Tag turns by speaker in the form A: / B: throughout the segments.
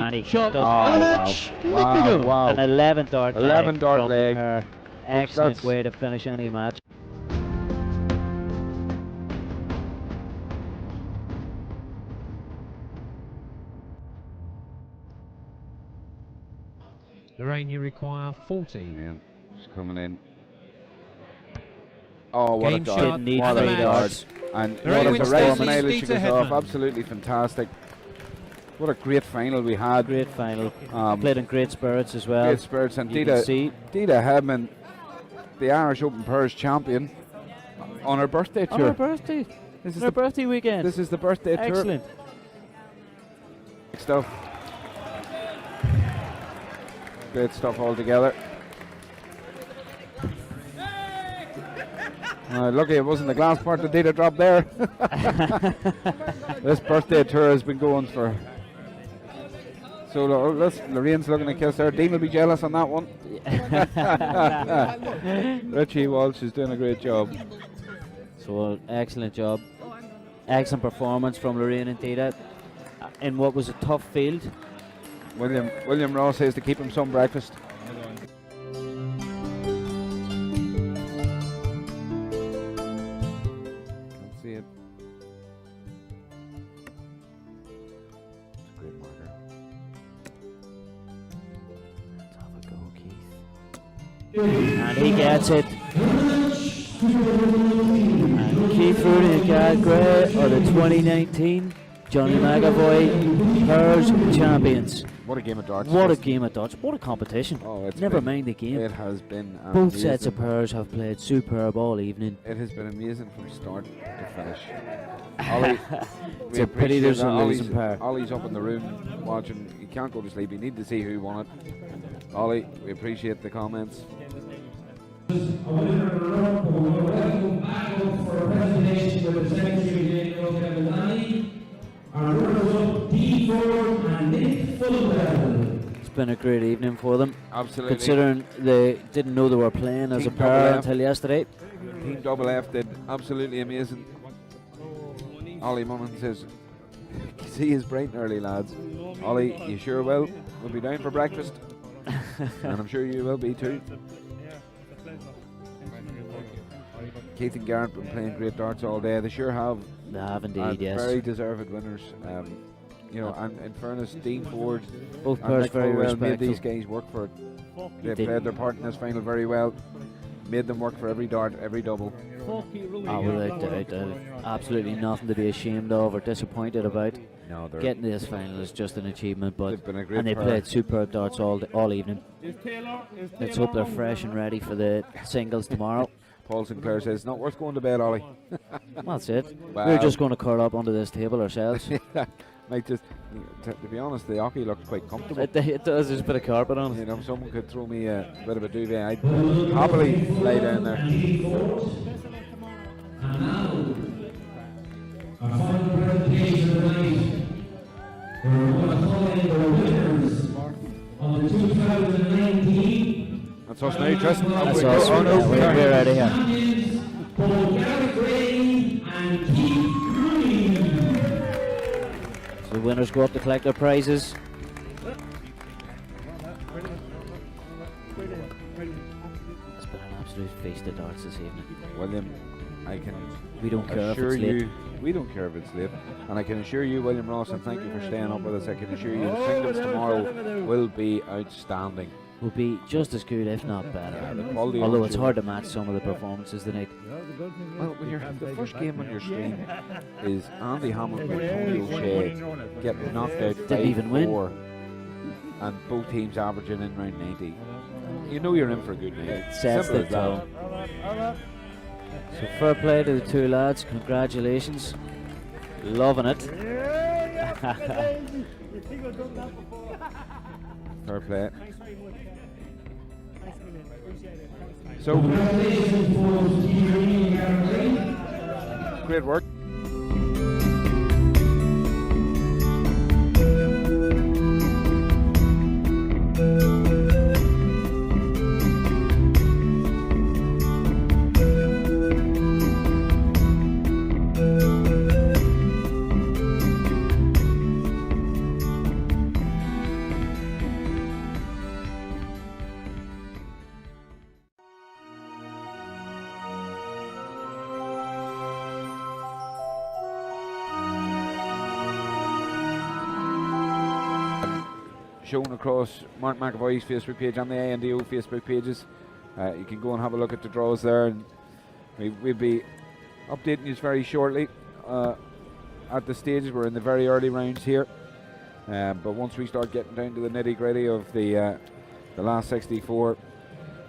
A: 20.
B: Shot.
C: Wow.
A: An 11 dart
C: 11
A: leg
C: dart
A: from
C: leg.
A: her. Excellent
C: That's-
A: way to finish any match.
B: Lorraine, you require 40.
C: Yeah, she's coming in. Oh, what a
B: Game
C: dart.
B: shot.
A: Didn't need
C: What a
A: 3 darts.
C: And
B: Lorraine
C: what a
B: wins
C: race
B: Stacey
C: final she
B: Dieter
C: goes off.
B: Hedman.
C: Absolutely fantastic. What a great final we had.
A: Great final.
C: Um,
A: Played in great spirits as well.
C: Great spirits. And
A: You can see.
C: Dita Hedman, the Irish Open Pairs champion, on her birthday
A: On
C: tour.
A: her birthday.
C: This is
A: Her birthday weekend.
C: This is the birthday tour.
A: Excellent.
C: Stuff. Great stuff altogether. Lucky it wasn't the glass part that Dita dropped there. This birthday tour has been going for. So Lorraine's looking to kiss her. Dean will be jealous on that one. Richie Walsh is doing a great job.
A: So excellent job. Excellent performance from Lorraine and Dita in what was a tough field.
C: William Ross says to keep him some breakfast. Can't see it. It's a great marker.
A: Let's have a go, Keith. And he gets it. And Keith Rooney and Gray are the 2019 Johnny McAvoy Pairs champions.
C: What a game of darts.
A: What a game of darts. What a competition.
C: Oh, it's
A: Never
C: been-
A: mind the game.
C: It has been
A: Both
C: amazing.
A: sets of pairs have played superb all evening.
C: It has been amazing from start to finish. Ollie,
A: It's a pity there's a losing pair.
C: Ollie's up in the room watching. He can't go to sleep. You need to see who won it. Ollie, we appreciate the comments.
D: A winner of the round will welcome back up for a presentation with the Secretary of Gleneagle, our runners-up Dee Ford and Nick Fulwell.
A: It's been a great evening for them.
C: Absolutely.
A: Considering they didn't know they were playing as a
C: Team
A: pair
C: Double F.
A: until yesterday.
C: Team Double F did absolutely amazing. Ollie Mullen says, see his bright and early, lads. Ollie, you sure will? We'll be down for breakfast. And I'm sure you will be too. Keith and Garrett been playing great darts all day. They sure have.
A: They have
C: And
A: indeed, yes.
C: very deserved winners. You know, and in fairness, Dean Ford
A: Both
C: and
A: pairs
C: Nick
A: very
C: Fulwell made
A: respectful.
C: these guys work for it. They
A: did.
C: played their part in this final very well. Made them work for every dart, every double.
A: Oh, without doubt. Absolutely nothing to be ashamed of or disappointed about.
C: No, they're
A: Getting to this final is just an achievement, but
C: They've been a great
A: and they
C: pair.
A: played superb darts all evening. Let's hope they're fresh and ready for the singles tomorrow.
C: Paul Sinclair says, not worth going to bed, Ollie.
A: That's it.
C: Wow.
A: We're just going to curl up onto this table ourselves.
C: Might just, to be honest, the hockey looked quite comfortable.
A: It does. There's a bit of carpet on
C: You
A: it.
C: know, if someone could throw me a bit of a duvet, I'd happily lay down there.
D: And now, our final presentation of the night. We're going to call in the winners of the 2019
C: That's us now, Tristan.
A: That's
C: We go.
A: us.
C: Oh, no,
A: We're out of here.
D: champions, Paul Gary Gray and Keith Rooney.
A: So the winners go up to collect their prizes. It's been an absolute feast of darts this evening.
C: William, I can
A: We don't care if
C: assure
A: it's late.
C: you, we don't care if it's late, and I can assure you, William Ross, and thank you for staying up with us. I can assure you the singles tomorrow will be outstanding.
A: Will be just as good, if not better.
C: The quality
A: Although
C: of
A: it's
C: you-
A: hard to match some of the performances tonight.
C: Well, when you're the first game on your stream is Andy Hamilton and Tony O'Shea getting knocked out
A: Didn't even win.
C: 5-4, and both teams averaging in round 90. You know you're in for a good night.
A: It sets
C: Simple
A: the
C: as that.
A: tone. So fair play to the two lads. Congratulations. Loving it.
C: Fair play. So,
D: Congratulations for Keith Rooney and Gary Gray.
C: great work. shown across Mark McAvoy's Facebook page and the INDO Facebook pages. You can go and have a look at the draws there, and we'll be updating you very shortly. At the stages, we're in the very early rounds here, but once we start getting down to the nitty-gritty of the last 64,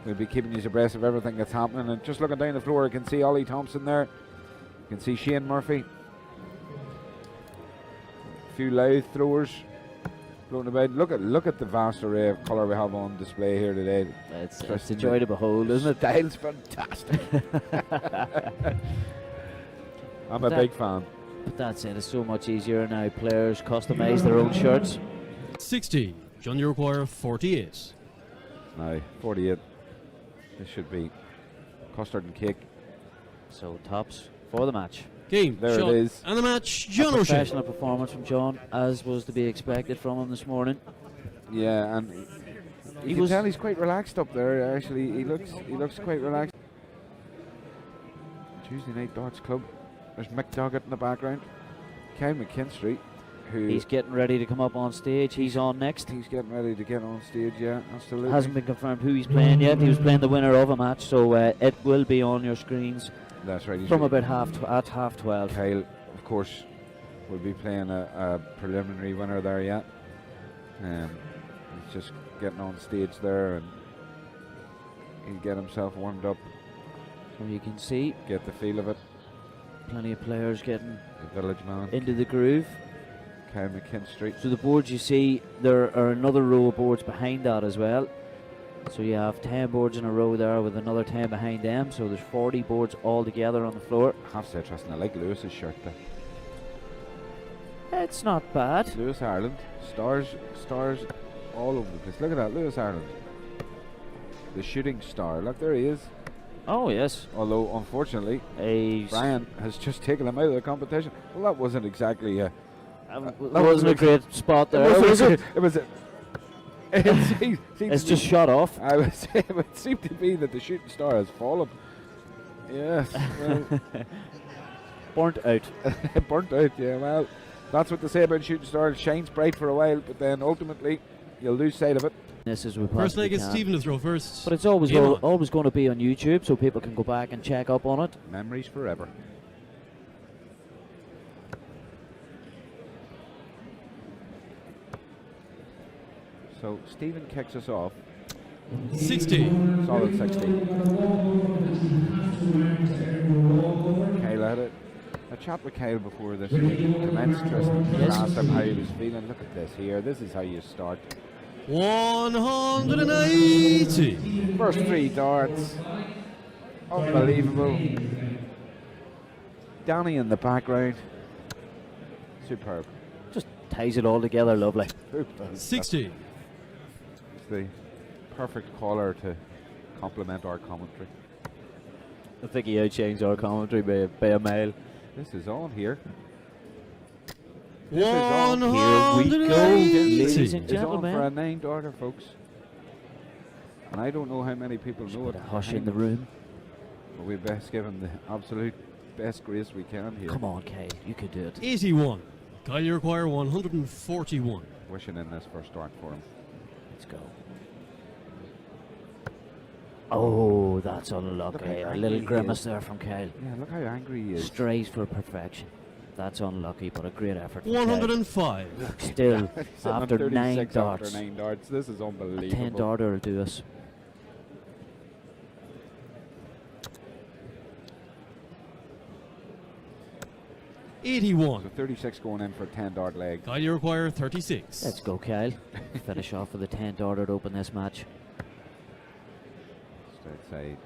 C: we'll be keeping you abreast of everything that's happening. And just looking down the floor, you can see Ollie Thompson there, you can see Shane Murphy, a few Louth throwers floating about. Look at the vast array of colour we have on display here today.
A: It's a joy to behold, isn't it?
C: Style's fantastic. I'm a big fan.
A: But that's it, it's so much easier now. Players customise their own shirts.
E: 60. John, you require 48.
C: Now, 48. This should be custard and cake.
A: So tops for the match.
E: Game,
C: There
E: shot,
C: it is.
E: and the match, John
A: A
E: O'Shea.
A: professional performance from John, as was to be expected from him this morning.
C: Yeah, and you can tell he's quite relaxed up there. Actually, he looks quite relaxed. Tuesday Night Darts Club. There's Mick Doggett in the background. Kyle McKinstry, who
A: He's getting ready to come up on stage. He's on next.
C: he's getting ready to get on stage. Yeah, absolutely.
A: Hasn't been confirmed who he's playing yet. He was playing the winner of a match, so it will be on your screens
C: That's right.
A: from about at half 12.
C: Kyle, of course, will be playing a preliminary winner there yet. He's just getting on stage there, and he'll get himself warmed up,
A: So you can see
C: get the feel of it.
A: plenty of players getting
C: The village man,
A: into the groove.
C: Kyle McKinstry.
A: So the boards you see, there are another row of boards behind that as well. So you have 10 boards in a row there with another 10 behind them. So there's 40 boards all together on the floor.
C: I have to say, Tristan, I like Lewis's shirt there.
A: It's not bad.
C: Lewis Ireland, stars all over the place. Look at that, Lewis Ireland, the shooting star. Look, there he is.
A: Oh yes.
C: Although unfortunately, Brian has just taken him out of the competition. Well, that wasn't exactly a.
A: That wasn't a great spot there.
C: It was.
A: It's just shot off.
C: I would say it would seem to be that the shooting star has fallen. Yes. Well,
A: Burnt out.
C: burnt out. Yeah. Well, that's what they say about shooting star. It shines bright for a while, but then ultimately you'll lose sight of it.
A: This is we
E: First
A: possibly
E: leg is
A: can.
E: Stephen to throw first.
A: But it's always
E: Game on.
A: always going to be on YouTube, so people can go back and check up on it.
C: Memories forever. So Stephen kicks us off.
E: 60.
C: Solid 60. Kyle had a chat with Kyle before this commenced. Tristan
A: Yes.
C: asked him how he was feeling. Look at this here. This is how you start.
E: 180.
C: First 3 darts. Unbelievable. Danny in the background. Superb.
A: Just ties it all together, lovely.
E: 60.
C: It's the perfect caller to complement our commentary.
A: I think he outshines our commentary by a mile.
C: This is on here.
A: Here we go,
E: 180.
A: ladies and
C: It's on for a
A: gentlemen.
C: 9 darter, folks. And I don't know how many people know it.
A: Bit of hush in the room.
C: But we best give him the absolute best grace we can here.
A: Come on, Kay, you could do it.
E: 81. Kyle, you require 141.
C: Wishing in this first start for him.
A: Let's go. Oh, that's
C: Look
A: unlucky.
C: how
A: A
C: angry
A: little
C: he
A: grimace
C: is.
A: there from Kyle.
C: Yeah, look how angry he is.
A: Strays for perfection. That's unlucky, but a great effort. from
E: 105.
A: Kyle. Still,
C: Sitting on
A: after 9
C: 36
A: darts,
C: After 9 darts. This is
A: a
C: unbelievable.
A: 10 darter will do us.
C: So
E: 81.
C: 36 going in for a 10 dart leg.
E: Kyle, you require 36.
A: Let's go, Kyle. Finish off with a 10 darter to open this match.
C: Just outside.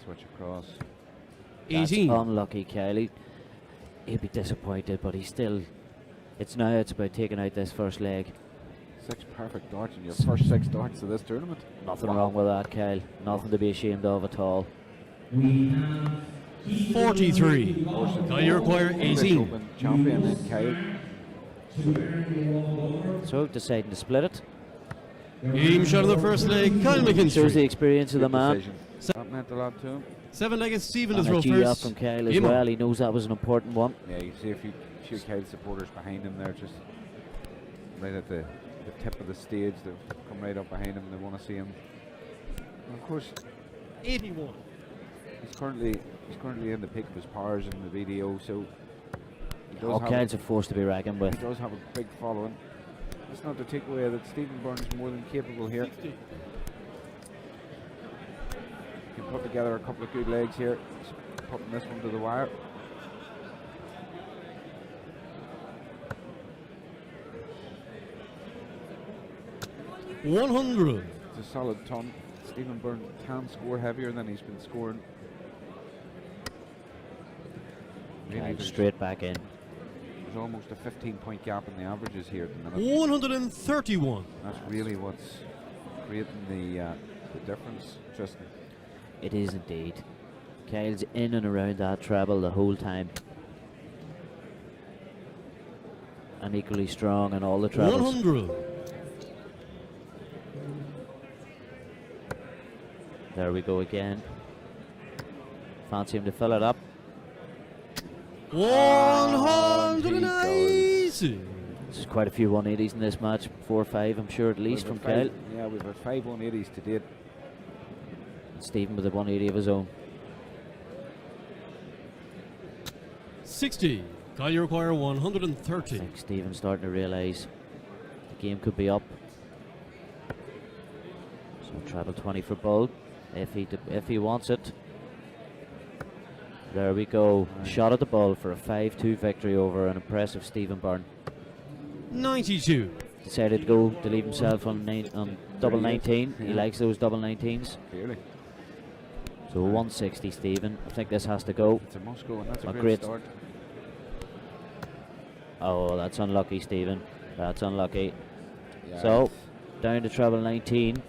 C: Switch across.
A: That's
E: 18.
A: unlucky, Kyle. He'll be disappointed, but he's still. It's about taking out this first leg.
C: 6 perfect darts in your first 6 darts of this tournament.
A: Nothing wrong with that, Kyle. Nothing to be ashamed of at all.
E: 43. Kyle, you require
C: English
E: 18.
C: Open champion in Kyle.
A: So deciding to split it.
E: Game shot of the first leg, Kyle
A: Shows the
E: McKinstry.
A: experience of the
C: Good
A: man.
C: decision. That meant a lot to him.
E: 7 leg is Stephen to
A: And
E: throw
A: a G up
E: first.
A: from Kyle as
E: Game on.
A: well. He knows that was an important one.
C: Yeah, you see a few Kyle supporters behind him there just right at the tip of the stage. They've come right up behind him. They want to see him. And of course,
E: 81.
C: he's currently in the peak of his powers in the video, so he does
A: All
C: have
A: kinds of force to be reckoned
C: he
A: with.
C: does have a big following. It's not to take away that Stephen Byrne's more than capable here.
E: 60.
C: He can put together a couple of good legs here. He's putting this one to the wire.
E: $100.
C: It's a solid ton. Stephen Byrne can score heavier than he's been scoring. Really,
A: Kyle
C: there's
A: straight back in.
C: almost a 15-point gap in the averages here at the minute.
E: 131.
C: That's really what's creating the difference, Tristan.
A: It is indeed. Kyle's in and around that treble the whole time. And equally strong in all the trebles.
E: 100.
A: There we go again. Fancy him to fill it up.
E: 180.
A: There's quite a few 180s in this match. 4 or 5, I'm sure, at least from Kyle.
C: Yeah, we've had 5 180s to date.
A: Stephen with a 180 of his own.
E: 60. Kyle, you require
A: I
E: 130.
A: think Stephen's starting to realise the game could be up. So treble 20 for Bull if he wants it. There we go.
C: Right.
A: Shot at the ball for a 5-2 victory over an impressive Stephen Byrne.
E: 92.
A: Decided to leave himself on double 19. He
C: Yeah.
A: likes those double 19s.
C: Clearly.
A: So 160, Stephen. I think this has to go.
C: It's a must go, and that's a
A: A
C: great
A: great
C: start.
A: Oh, that's unlucky, Stephen. That's unlucky.
C: Yeah,
A: So,
C: it's
A: down to treble 19.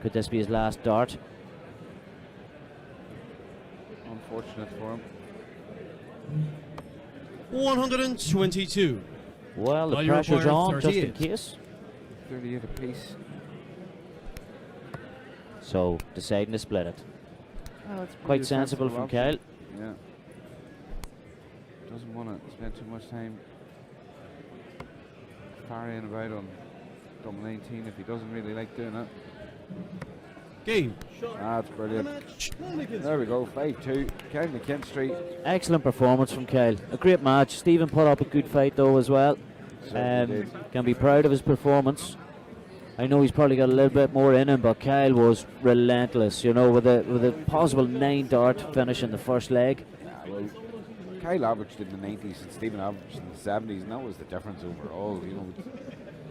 A: Could this be his last dart?
C: unfortunate for him.
E: 122.
A: Well, the
E: Well, you
A: pressure's
E: require
A: on, just in
E: 38.
A: case.
C: 38 apiece.
A: So, deciding to split it.
C: Oh, that's
A: Quite
C: pretty
A: sensible from
C: option.
A: Kyle.
C: Yeah. Doesn't want to spend too much time parrying about on double 19 if he doesn't really like doing it.
E: Game.
C: That's brilliant. There we go, 5-2. Kyle McKinstry.
A: Excellent performance from Kyle. A great match. Stephen put up a good fight though as well.
C: Certainly did.
A: Can be proud of his performance. I know he's probably got a little bit more in him, but Kyle was relentless. You know, with a possible 9 dart finish in the first leg.
C: Yeah, well, Kyle averaged in the 90s and Stephen averaged in the 70s, and that was the difference overall. You know,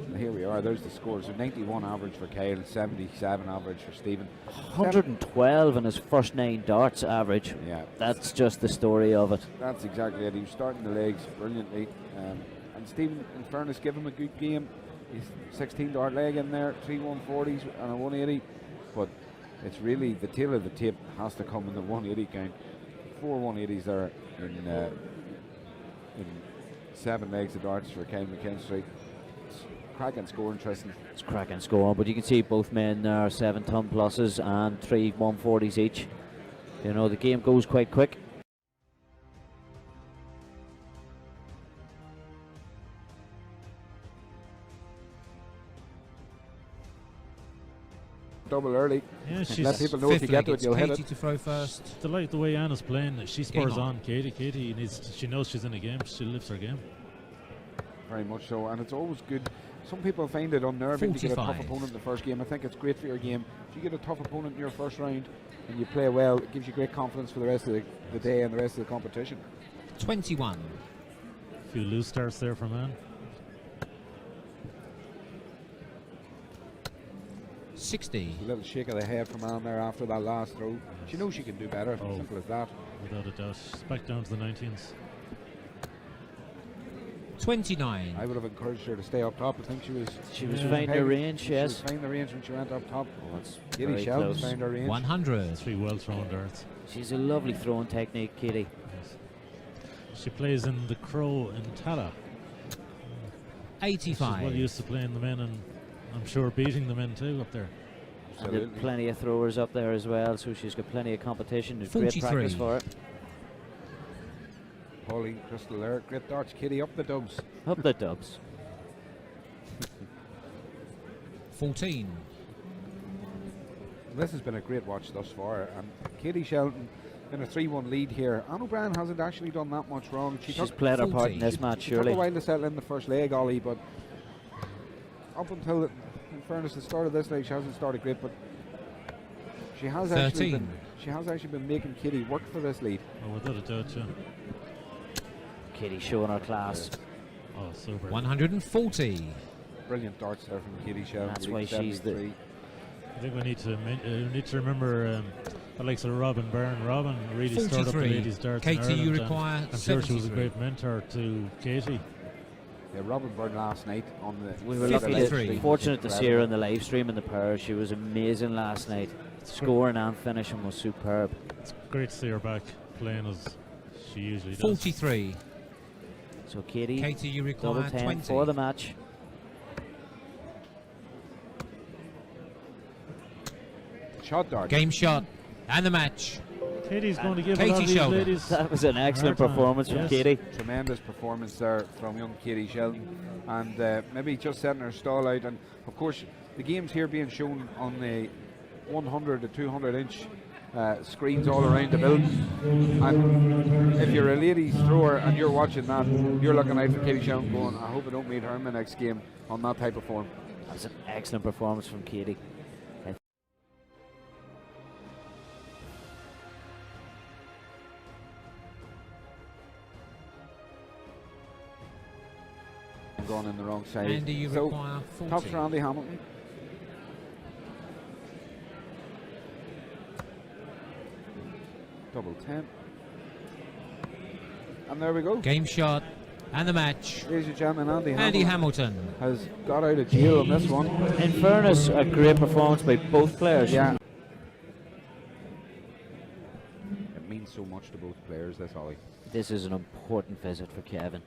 C: and here we are. There's the scores. So 91 average for Kyle, 77 average for Stephen.
A: 112 in his first 9 darts average.
C: Yeah,
A: That's just the story of it.
C: that's exactly it. He was starting the legs brilliantly, and Stephen, in fairness, gave him a good game. He's 16 dart leg in there, 3 140s and a 180, but it's really the tail of the tape has to come in the 180 count. 4 180s there in 7 legs of darts for Kyle McKinstry. It's cracking scoring, Tristan.
A: It's cracking score, but you can see both men there are 7-ton pluses and 3 140s each. You know, the game goes quite quick.
C: Double early.
F: Yeah, she's
C: Let people know if you get to it, you'll hit
B: Katie
C: it.
B: to throw first.
F: delighted the way Anna's playing. She spurs
B: Game on.
F: on Katie. Katie she knows she's in a game. She lives her game.
C: Very much so, and it's always good. Some people find it unnerving to get a tough
B: 45.
C: opponent in the first game. I think it's great for your game. If you get a tough opponent in your first round and you play well, it gives you great confidence for the rest of the day and the rest of the competition.
B: 21.
F: A few loose starts there from Anne.
B: 60.
C: A little shake of the head from Anne there after that last throw. She knows she can do better.
F: Oh.
C: Simple as that.
F: Without a doubt. She's back down to the 19s.
B: 29.
C: I would have encouraged her to stay up top. I think she was.
A: She was
F: Yeah.
A: finding the range,
C: She
A: yes.
C: was finding the range when she went up top.
A: Oh, that's
C: Katie
A: very
C: Sheldon
A: close.
C: found her range.
B: 100.
F: 3 well thrown darts.
A: She's a lovely throwing technique, Katie.
F: Yes. She plays in the Crow in Tala. She's well
B: 85.
F: used to playing the men, and I'm sure beating the men too up there.
A: And there are
C: Absolutely.
A: plenty of throwers up there as well, so she's got plenty of competition. There's great
B: 43.
A: practice for it.
C: Pauline Crystal there. Great darts. Katie up the dubs.
A: Up the dubs.
B: 14.
C: This has been a great watch thus far, and Katie Shelton in a 3-1 lead here. Anne O'Brien hasn't actually done that much wrong.
A: She's played her part in this match,
C: She took a
A: surely.
C: while to settle in the first leg, Ollie, but up until, in fairness, the start of this leg, she hasn't started great, but she has actually
B: 13.
C: been making Katie work for this lead.
F: Oh, without a doubt, yeah.
A: Katie showing her class.
F: Oh, super.
B: 140.
C: Brilliant darts there from Katie Shelton.
A: That's
C: lead
A: why she's the
C: 73.
F: I think we need to remember the likes of Robin Byrne. Robin really started up the
B: 43.
F: ladies' darts
B: Katie,
F: in Ireland,
B: you
F: and
B: require
F: I'm sure she was a
B: 73.
F: great mentor to Katie.
C: Yeah, Robin Byrne last night on the.
A: We were
C: the
A: lucky
C: live
A: to,
C: stream.
A: fortunate to see her
C: Incredible.
A: in the live stream in the power. She was amazing last night. Scoring and finishing was superb.
F: It's great to see her back playing as she usually does.
B: 43.
A: So Katie,
B: Katie, you
A: double
B: require
A: 10
B: 20.
A: for the match.
C: Shot dart.
B: Game shot. And the match.
F: Katie's going to give
B: Katie
F: a lot of these
B: Sheldon.
F: ladies.
A: That was an excellent
F: hard time.
A: performance from
F: Yes.
A: Katie.
C: Tremendous performance there from young Katie Sheldon, and maybe just setting her stall out. And of course, the games here being shown on the 100 to 200 inch screens all around the building. And if you're a ladies thrower and you're watching that, you're looking out for Katie Sheldon going, I hope I don't meet her in my next game on that type of form.
A: That was an excellent performance from Katie.
C: Gone in the wrong side.
B: Andy, you
C: So,
B: require
C: tops
B: 40.
C: for Andy Hamilton. Double 10. And there we go.
B: Game shot. And the match.
C: Ladies and gentlemen,
B: Andy Hamilton.
C: has got out of jail on this one.
A: In fairness, a great performance by both players.
C: Yeah. It means so much to both players, this, Ollie.
A: This is an important visit for Kevin.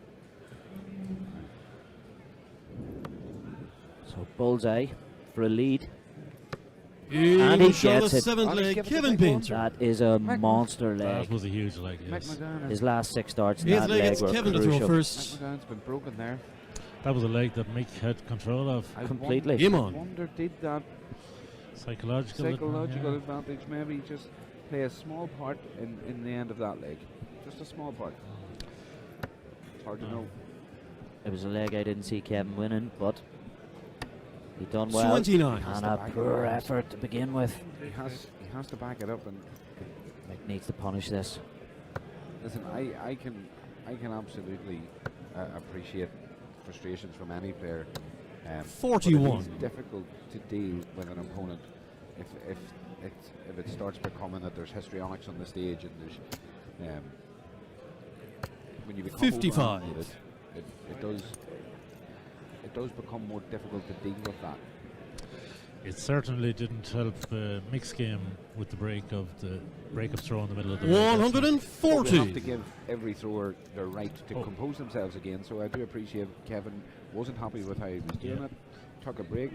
A: So bullseye for a lead. And he
E: shot
A: gets
E: a
A: it.
E: seventh
C: Alex,
E: leg,
C: give it to
E: Kevin
C: Mick
E: Painter.
A: That is a monster
F: That
A: leg.
F: was a huge leg, yes.
C: Mick McGowan
A: His last 6 darts in
E: Eighth
A: that
E: leg,
A: leg
E: it's
A: were
E: Kevin to throw
A: crucial.
E: first.
C: McGowan's been broken there.
F: That was a leg that Mick had control of.
C: I
A: Completely.
E: Game
C: I
E: on.
C: wonder, did that
F: Psychological
C: advantage maybe just play a small part in the end of that leg? Just a small part. It's hard to know.
A: It was a leg I didn't see Kevin winning, but he done well.
E: 29.
A: And a poor effort to begin with.
C: He has to back it up, and
A: Mick needs to punish this.
C: listen, I can absolutely appreciate frustrations from any player. But
E: 41.
C: It's difficult to deal with an opponent if it starts becoming that there's histrionics on the stage and there's when you become
E: 55.
C: overanimated, it does become more difficult to deal with that.
F: It certainly didn't help Mick's game with the break of throw in the middle of the leg.
C: But we have to
E: 140.
C: give every thrower their right to
F: Oh.
C: compose themselves again. So I do appreciate Kevin wasn't happy with how he was doing
F: Yeah.
C: it. Took a break,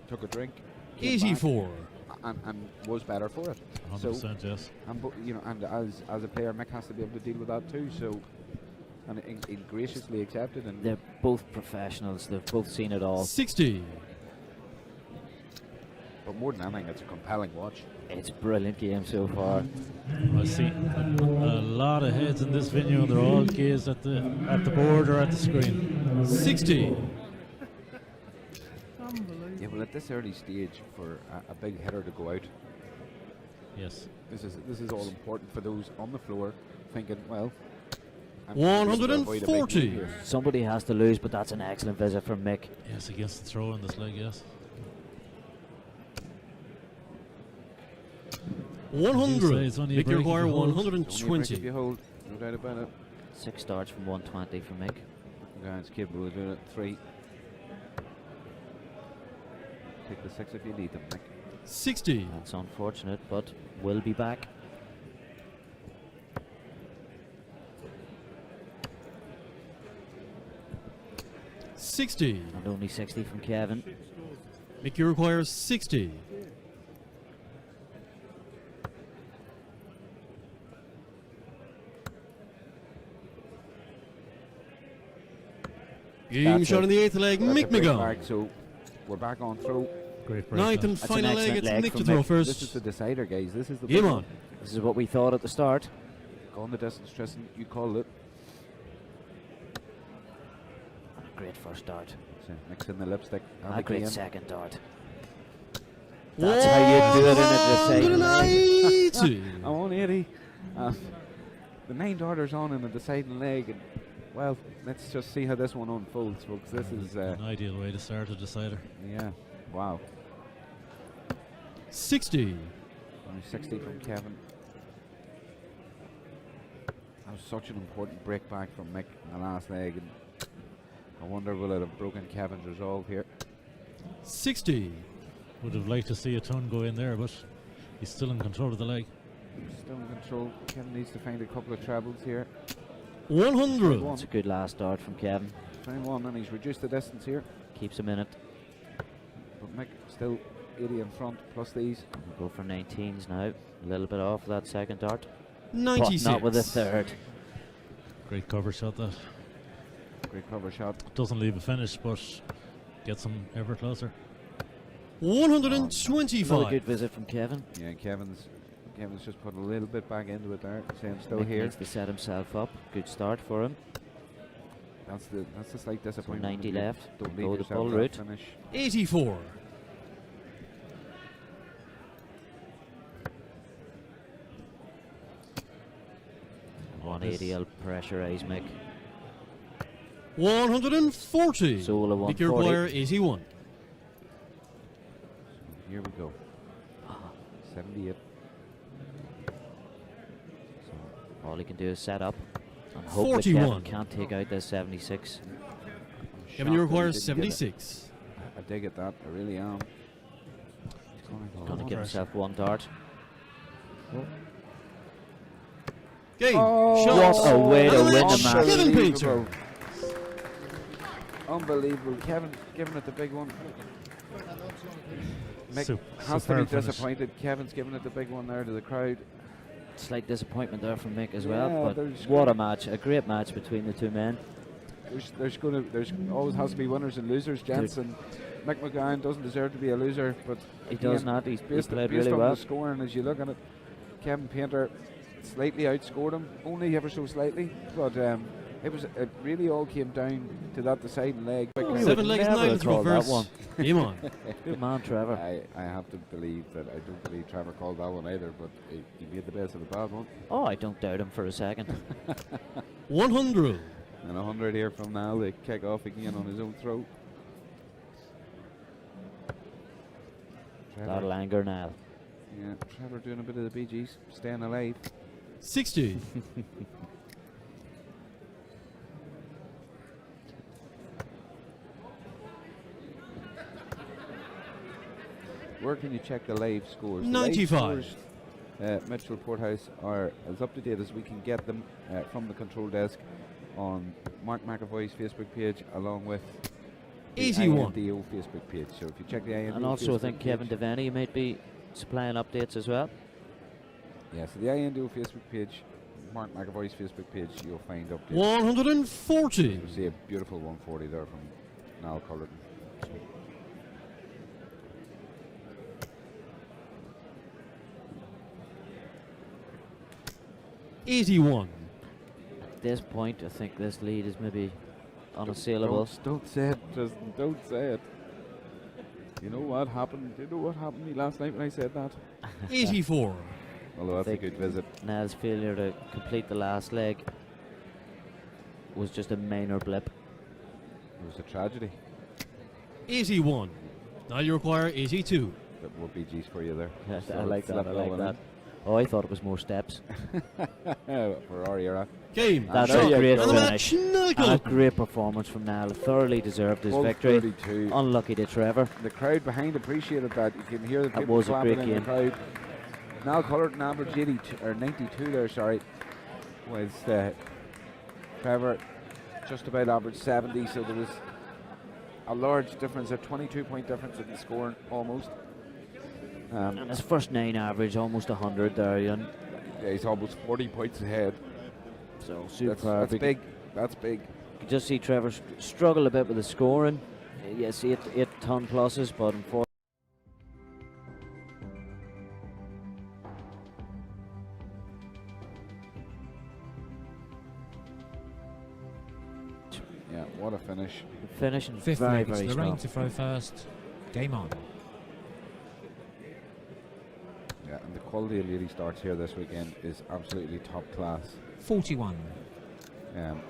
C: took a drink, came back,
E: 84.
C: and was better for it.
F: 100%, yes.
C: And and as a player, Mick has to be able to deal with that too. So, and he graciously accepted. And
A: They're both professionals. They've both seen it all.
E: 60.
C: but more than anything, it's a compelling watch.
A: It's a brilliant game so far.
F: I see a lot of heads in this venue, and they're all gazed at the board or at the screen.
E: 60.
C: Yeah, well, at this early stage, for a big hitter to go out,
F: Yes.
C: this is all important for those on the floor thinking, well, I'm
E: 140.
C: here.
A: Somebody has to lose, but that's an excellent visit from Mick.
F: Yes, against the throw in this leg, yes.
E: 100.
F: It's only a
E: Make your
F: break if
E: require
F: you hold.
C: Only a break if
E: 120.
C: you hold, no doubt about it.
A: 6 starts from 120 for Mick.
C: Guys capable of doing it. 3. Take the 6 if you need them, Nick.
E: 60.
A: That's unfortunate, but will be back.
E: $60.
A: And only 60 from Kevin.
E: Make your require 60. Game
C: That's
E: shot
C: it.
E: in the eighth leg,
C: That's
E: Mick
C: a break
E: McGowan.
C: back, so we're back on throw.
F: Great break.
E: Ninth and
A: That's an
E: final leg.
A: excellent
E: It's
A: leg
E: Mick
A: from
E: to throw
A: Mick.
E: first.
C: This is the decider, guys. This is the
E: Game
C: big
E: on.
C: one.
A: This is what we thought at the start.
C: Go on the distance, Tristan. You called it.
A: And a great first dart.
C: So mix in the lipstick. And
A: A
C: the
A: great
C: green.
A: second dart. That's how you do it in a decider leg.
E: 180.
C: I'm on 80. The 9 darters on in the deciding leg. And, well, let's just see how this one unfolds, folks. This is,
F: an ideal way to start a decider.
C: yeah, wow.
E: 60.
C: Only 60 from Kevin. That was such an important break back from Mick in the last leg. And I wonder will it have broken Kevin's resolve here.
E: 60.
F: Would have liked to see a ton go in there, but he's still in control of the leg.
C: Still in control. Kevin needs to find a couple of trebles here.
E: 100.
A: That's a good last dart from Kevin.
C: 21, and he's reduced the distance here.
A: Keeps him in it.
C: But Mick still 80 in front, plus these.
A: We'll go for 19s now. A little bit off that second dart.
E: 96.
A: But not with a third.
F: Great cover shot that.
C: Great cover shot.
F: Doesn't leave a finish, but gets him ever closer.
E: 125.
A: Another good visit from Kevin.
C: Yeah, Kevin's just put a little bit back into it there, saying still
A: Mick
C: here.
A: needs to set himself up. Good start for him.
C: That's the slight
A: So
C: disappointment.
A: 90
C: if you
A: left.
C: Don't
A: Go
C: leave
A: the
C: yourself
A: pull
C: that
A: route.
C: finish.
E: 84.
A: And 180 will pressurise Mick.
E: 140.
A: Soul of
E: Mick
A: 140.
E: Maguire, 81.
C: Here we go. 78.
A: So all he can do is set up and hope that
E: 41.
A: Kevin can't take out this 76.
E: Kevin, you
C: Shocked that he
E: require
C: didn't get it.
E: 76.
C: I dig at that. I really am. He's
A: Going to give himself one dart.
E: Game.
C: Oh,
E: Shots.
A: what a way to
E: And
A: win the
E: match.
A: match.
E: Kevin Painter.
C: Unbelievable. Kevin giving it the big one. Mick has to be
F: Superb finish.
C: disappointed. Kevin's giving it the big one there to the crowd.
A: Slight disappointment there from Mick as
C: Yeah,
A: well, but
C: there's
A: what
C: gonna-
A: a match. A great match between the two men.
C: There's always has to be winners and losers, gents, and Mick McGowan doesn't deserve to be a loser, but
A: He does
C: again,
A: not. He
C: based
A: played
C: based
A: really
C: on
A: well.
C: the scoring as you look at it, Kevin Painter slightly outscored him, only ever so slightly, but it really all came down to that deciding leg.
A: Oh, you
E: 7
A: would
E: legs,
A: never
E: 9
A: have
E: to throw
A: called that
E: first.
A: one.
E: Game on.
A: Good man, Trevor.
C: I have to believe that I don't believe Trevor called that one either, but he made the best of a bad one.
A: Oh, I don't doubt him for a second.
E: 100.
C: And 100 here from Niall to kick off again on his own throw. Trevor,
A: That'll anger now.
C: yeah, Trevor doing a bit of the Bee Gees, staying alive.
E: 60.
C: Where can you check the live scores? The
E: 95.
C: Live scores, Mitchell Porthouse are as up to date as we can get them from the control desk on Mark McAvoy's Facebook page, along with the
E: 81.
C: INDO Facebook page. So if you check the INDO
A: And also, I
C: Facebook
A: think Kevin
C: page,
A: Devaney might be supplying updates as well.
C: yeah, so the INDO Facebook page, Mark McAvoy's Facebook page, you'll find updates.
E: 140.
C: You'll see a beautiful 140 there from Niall Cullerton.
E: 81.
A: At this point, I think this lead is maybe unassailable.
C: Don't say it, Tristan. Don't say it. You know what happened? You know what happened to me last night when I said that?
E: 84.
C: Although that's a
A: Think-
C: good visit.
A: Niall's failure to complete the last leg was just a minor blip.
C: It was a tragedy.
E: 81. Now you require 82.
C: Bit more BGs for you there.
A: Yes,
C: So
A: I like
C: it
A: that. I
C: slipped
A: like
C: all
A: that.
C: in.
A: Oh, I thought it was more steps.
C: For our era.
E: Game.
A: That's
C: there
A: a
C: you
A: great
C: go.
E: And the
A: finish.
E: match, Niall
A: And a
E: Cullerton.
A: great performance from Niall. Thoroughly deserved his victory.
C: 32.
A: Unlucky to Trevor.
C: The crowd behind appreciated that. You can hear the
A: That
C: people
A: was a
C: clapping
A: great
C: in the
A: game.
C: crowd. Niall Cullerton averaged 82 or 92 there, sorry. Was Trevor just about averaged 70, so there was a large difference, a 22-point difference in the scoring almost.
A: And his first 9 average, almost 100 there, Ian.
C: Yeah, he's almost 40 points ahead.
A: So superb.
C: That's
A: You
C: big. That's big.
A: could just see Trevor struggle a bit with the scoring. Yes, 8 ton pluses, but unfortunately
C: Yeah, what a finish.
A: Finishing
B: Fifth
A: very,
B: leg, it's
A: very
B: Lorraine
A: strong.
B: to throw first. Game on.
C: Yeah, and the quality of lady starts here this weekend is absolutely top class.
B: 41.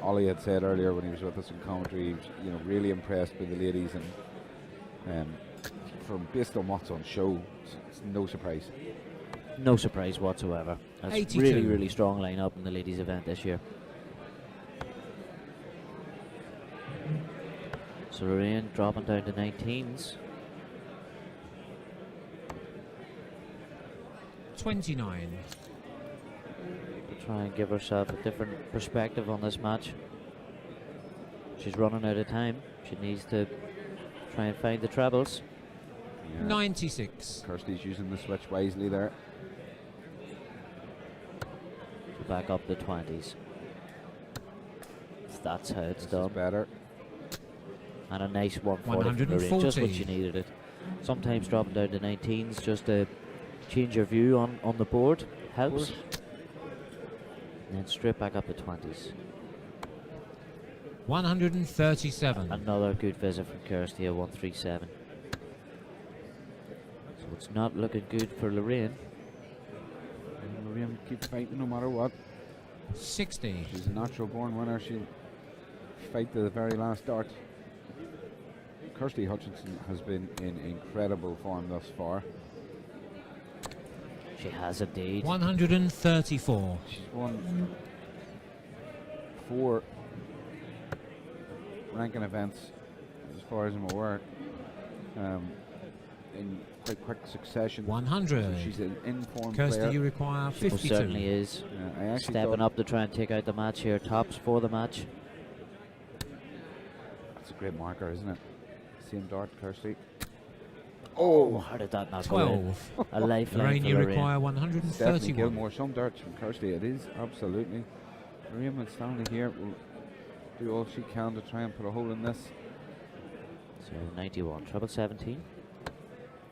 C: Ollie had said earlier when he was with us in commentary, he was, really impressed with the ladies, and from based on what's on show, it's no surprise.
A: No surprise whatsoever. That's
B: 82.
A: really, really strong lineup in the ladies' event this year. So Lorraine dropping down to 19s.
B: 29.
A: To try and give herself a different perspective on this match. She's running out of time. She needs to try and find the trebles.
C: Yeah.
B: 96.
C: Kirsty's using the switch wisely there.
A: To back up the 20s. That's how it's
C: This
A: done.
C: is better.
A: And a nice 140 from Lorraine, just when
B: 140.
A: she needed it. Sometimes dropping down to 19s just to change your view on the board helps. And then straight back up to 20s.
B: 137.
A: Another good visit from Kirsty at 137. So it's not looking good for Lorraine.
C: And Lorraine keeps fighting no matter what.
B: 60.
C: She's a natural born winner. She'll fight to the very last dart. Kirsty Hutchinson has been in incredible form thus far.
A: She has indeed.
B: 134.
C: She's won 4 ranking events, as far as I'm aware, in quite quick succession.
B: 100.
C: So she's an informed
B: Kirsty,
C: player.
B: you require
A: She most
B: 52.
A: certainly is.
C: I actually
A: Stepping
C: thought
A: up to try and take out the match here. Tops for the match.
C: that's a great marker, isn't it? Same dart, Kirsty.
A: Oh, how did that not go in?
B: 12.
A: A lifeline
B: Lorraine,
A: for
B: you
A: Lorraine.
B: require
C: Stephanie
B: 131.
C: Gilmore, some darts from Kirsty. It is, absolutely. Lorraine Stanley here will do all she can to try and put a hole in this.
A: So 91, treble 17.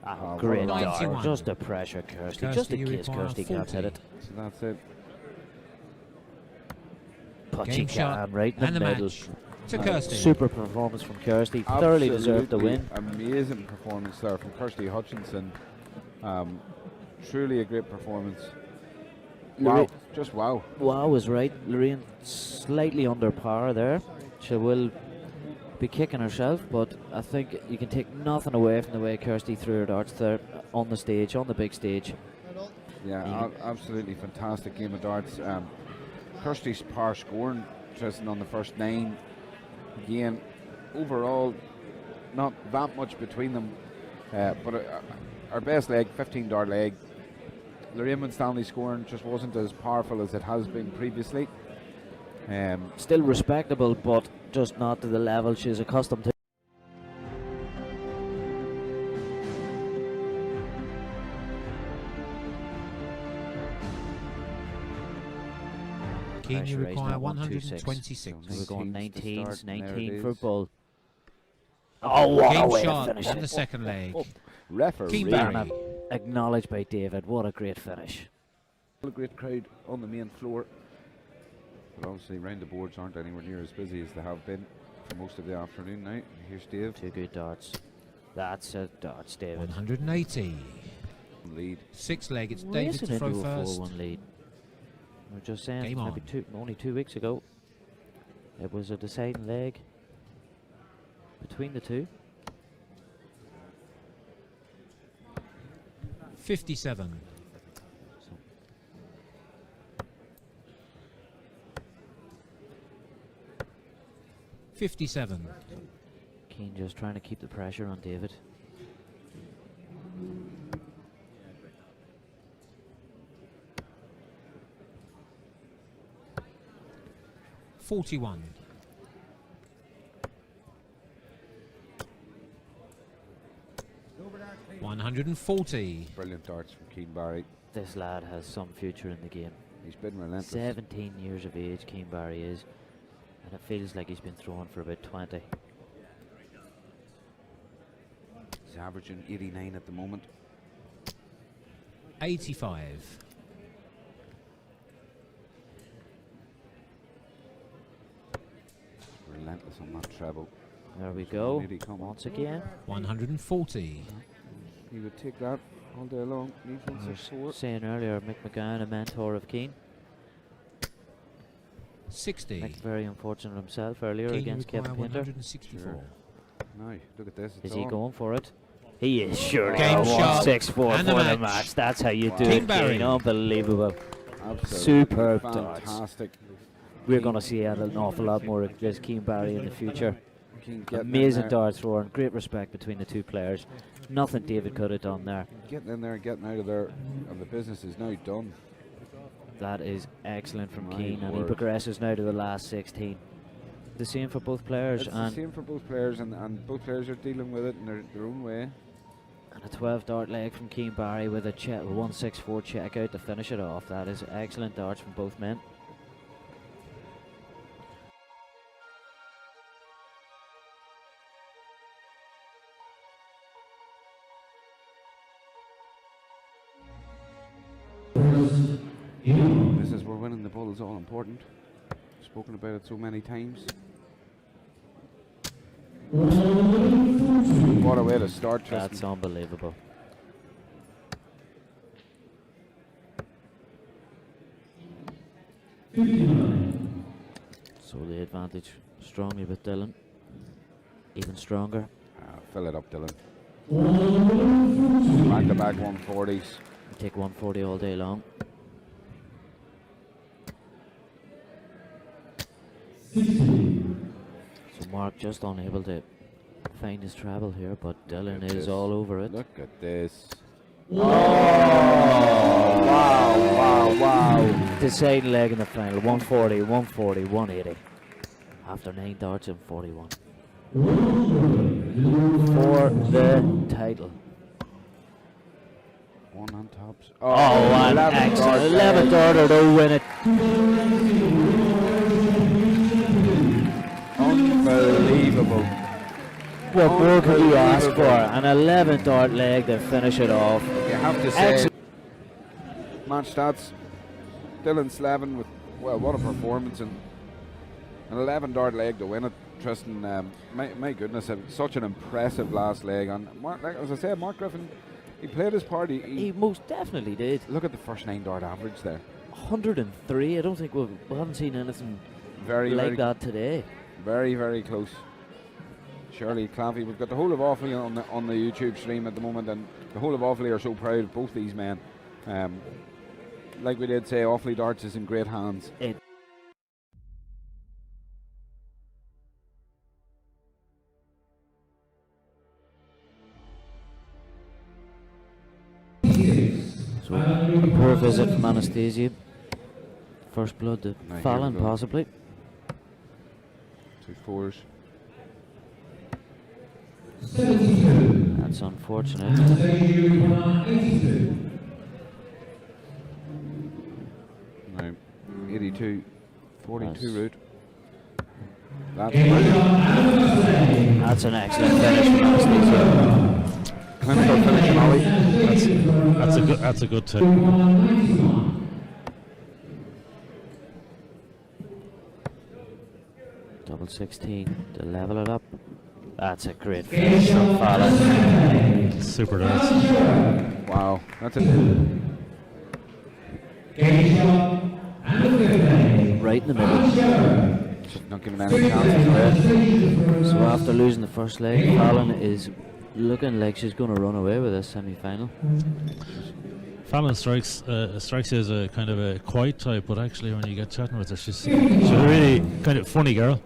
A: Ah,
C: Oh,
A: great
C: well
A: dart.
B: 91.
A: Just a pressure, Kirsty.
B: Kirsty,
A: Just in
B: you
A: case
B: require
A: Kirsty can't
B: 40.
A: hit it.
C: So that's it.
A: But she
B: Game shot
A: can, right in
B: and
A: the
B: the
A: middle.
B: match to Kirsty.
A: Super performance from Kirsty. Thoroughly deserved the win.
C: Absolutely amazing performance there from Kirsty Hutchinson. Truly a great performance. Wow,
A: Lorraine-
C: just wow.
A: Wow is right. Lorraine slightly under par there. She will be kicking herself, but I think you can take nothing away from the way Kirsty threw her darts there on the stage, on the big stage.
C: Yeah, absolutely fantastic game of darts. Kirsty's par scoring, Tristan, on the first 9. Again, overall, not that much between them, but our best leg, 15 dart leg. Lorraine Stanley scoring just wasn't as powerful as it has been previously.
A: Still respectable, but just not to the level she's accustomed to.
B: Keen, you
A: Pressure raised
B: require
A: at 126.
B: 126.
A: So we're going
C: 19s to
A: 19s,
C: start, and there
A: 19
C: it
A: for
C: is.
A: Bull. Oh, what a
B: Game
A: way to
B: shot
A: finish
B: on
A: it.
B: the second leg.
C: Oh, referee.
B: Keep
A: Barnum,
B: Barry.
A: acknowledged by David. What a great finish.
C: A great crowd on the main floor. But obviously round the boards aren't anywhere near as busy as they have been for most of the afternoon now. Here's Dave,
A: Two good darts. That's a darts, David.
B: 180.
C: lead.
B: Sixth leg, it's David
A: Racing
B: to throw
A: into a
B: first.
A: 4-1 lead. We were just saying,
B: Game
A: maybe
B: on.
A: only 2 weeks ago, it was a deciding leg between the two.
B: 57. 57.
A: Keane just trying to keep the pressure on David.
B: $41. $140.
C: Brilliant darts from Keane Barry.
A: This lad has some future in the game.
C: He's been relentless.
A: 17 years of age, Keane Barry is, and it feels like he's been throwing for about 20.
C: He's averaging 89 at the moment.
B: 85.
C: relentless on that treble.
A: There we
C: So
A: go.
C: nearly come.
A: Once again.
B: 140.
C: He would take that all day long. Needs
A: I was
C: 164.
A: saying earlier, Mick McGowan, a mentor of Keane.
B: 60.
A: Mick very unfortunate himself earlier
B: Keane
A: against
B: require
A: Kevin Pinter.
B: 164.
C: Sure. Now, look at this.
A: Is
C: It's
A: he
C: on.
A: going for it? He is surely.
B: Game
A: Oh,
B: shot
A: 164
B: and
A: for
B: the
A: the
B: match.
A: match. That's how you
C: Wow.
A: do
B: Keane
A: it,
B: Barry.
A: Keane. Unbelievable.
C: Absolutely
A: Superb darts.
C: fantastic.
A: We're going to see an awful lot more of this Keane Barry in the future.
C: Keane getting in
A: Amazing
C: there,
A: dart thrower and great respect between the two players. Nothing David could have done there.
C: Getting in there, getting out of there, and the business is now done.
A: That is excellent from
C: My
A: Keane, and he
C: word.
A: progresses now to the last 16. The same for both players,
C: It's the
A: and
C: same for both players, and both players are dealing with it in their own way.
A: a 12 dart leg from Keane Barry with a 164 check out to finish it off. That is excellent darts from both men.
C: This is where winning the ball is all important. Spoken about it so many times. What a way to start, Tristan.
A: That's unbelievable. So the advantage strongly with Dylan. Even stronger.
C: Fill it up, Dylan. Back-to-back 140s.
A: Take 140 all day long. So Mark just unable to find his treble here, but Dylan
C: at
A: is
C: this.
A: all over it.
C: Look at this.
A: Wow. Deciding leg in the final. 140, 140, 180. After 9 darts and 41. For the title.
C: One on tops.
A: Oh, an
C: 11
A: excellent.
C: darts
A: 11
C: there.
A: darter to win it.
C: Unbelievable.
A: What more could you ask for? An 11 dart leg to finish it off.
C: You have to say,
A: Excellent.
C: match stats. Dylan Slavin with, well, what a performance, and an 11 dart leg to win it. Tristan, my goodness, such an impressive last leg. And Mark, like, as I said, Mark Griffin, he played his part.
A: He most definitely did.
C: Look at the first 9 dart average there.
A: 103. I don't think we haven't seen anything
C: Very,
A: like
C: very,
A: that today.
C: very, very close. Shirley Claffey, we've got the whole of Offaly on the YouTube stream at the moment, and the whole of Offaly are so proud of both these men. Like we did say, Offaly Darts is in great hands.
A: So a poor visit from Anastasia. First blood to
C: Now here
A: Fallon,
C: we go.
A: possibly.
C: 2 4s.
A: That's unfortunate.
C: Now, 82, 42
A: That's-
C: route. That's brilliant.
A: That's an excellent finish from Anastasia.
C: Clinical finish from Ollie.
F: That's a good tip.
A: Double 16 to level it up. That's a great finish from Fallon.
F: Super darts.
C: Wow, that's it.
A: Right in the middle.
C: Just not giving any chances.
A: So after losing the first leg, Fallon is looking like she's going to run away with this semi-final.
F: Fallon strikes as a kind of a quiet type, but actually when you get chatting with her, she's a really kind of funny girl.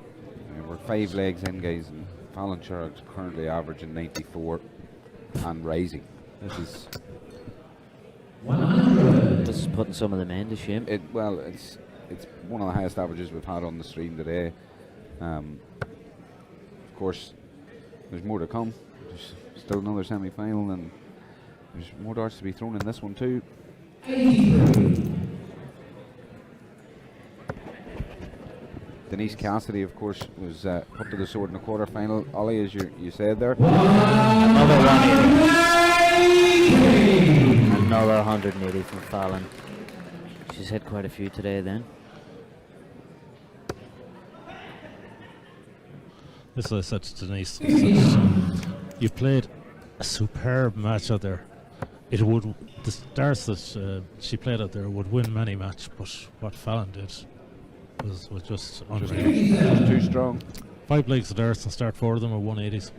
C: Yeah, we're 5 legs in, guys, and Fallon Sherrock's currently averaging 94 and rising.
A: This is putting some of the men to shame.
C: Well, it's one of the highest averages we've had on the stream today. Of course, there's more to come. There's still another semi-final, and there's more darts to be thrown in this one too. Denise Cassidy, of course, was up to the sword in the quarter-final. Ollie, as you said there.
A: Another 180. Another 180 from Fallon. She's hit quite a few today then.
F: This is what I said to Denise. I said, you played a superb match out there. It would, the darts that she played out there would win many match, but what Fallon did was just unreal.
C: Just too strong.
F: 5 legs of darts and start 4 of them are 180s.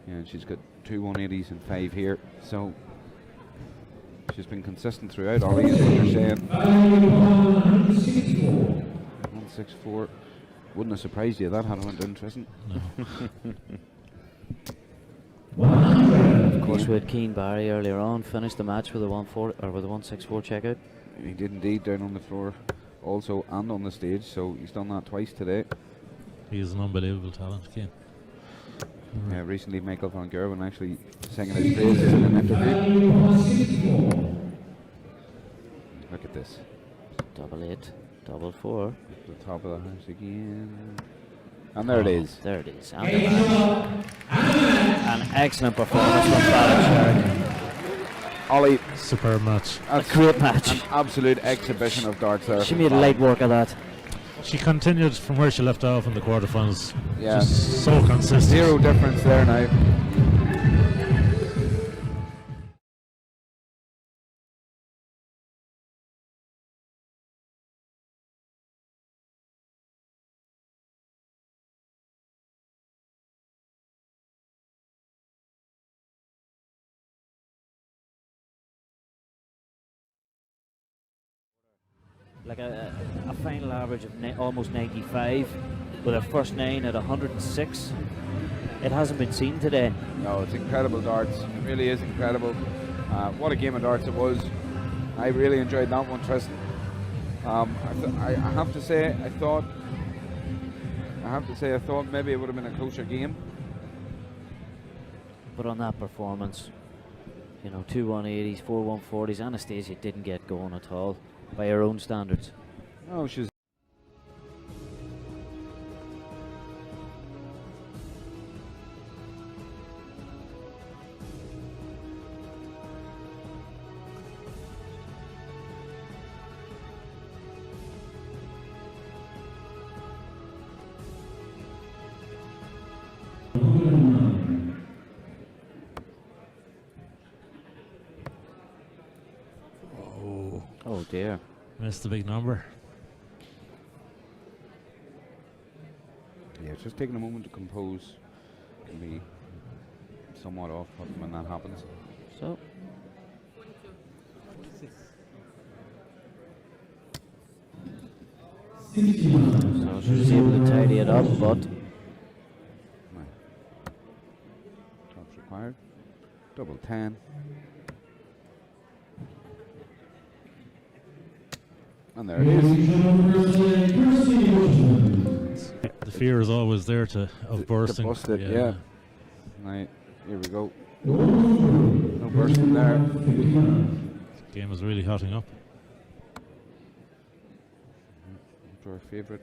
C: Yeah, and she's got 2 180s and 5 here, so she's been consistent throughout. Ollie is what you're saying. 164. Wouldn't have surprised you that had it went interesting.
F: No.
A: Of course, we had Keane Barry earlier on, finished the match with a 140 or with a 164 checkout.
C: He did indeed, down on the floor also and on the stage, so he's done that twice today.
F: He is an unbelievable talent, Keane.
C: Recently Michael van Gerwen actually singing his praises in an interview. Look at this.
A: 888, 4.
C: At the top of the house again. And there it is.
A: There it is. And the match. An excellent performance from Fallon Sherrick.
C: Ollie,
F: Superb match.
A: A great match.
C: An absolute exhibition of darts there.
A: She
C: from
A: made
C: Fallon.
A: light work of that.
F: She continued from where she left off in the quarterfinals.
C: Yeah.
F: Just so consistent.
C: Zero difference there now.
A: Like a final average of almost 95 with a first 9 at 106. It hasn't been seen today.
C: No, it's incredible darts. It really is incredible. What a game of darts it was. I really enjoyed that one, Tristan. I have to say, I thought maybe it would have been a closer game.
A: But on that performance, you know, 2 180s, 4 140s, Anastasia didn't get going at all by her own standards.
C: No, she's
A: Oh dear.
F: Missed the big number.
C: yeah, just taking a moment to compose can be somewhat off when that happens.
A: So she was able to tidy it up, but
C: Tops required. Double 10. And there it is.
F: The fear is always there of bursting.
C: To bust it, yeah. Right, here we go. No bursting there.
F: The game is really hotting up.
C: To our favourite.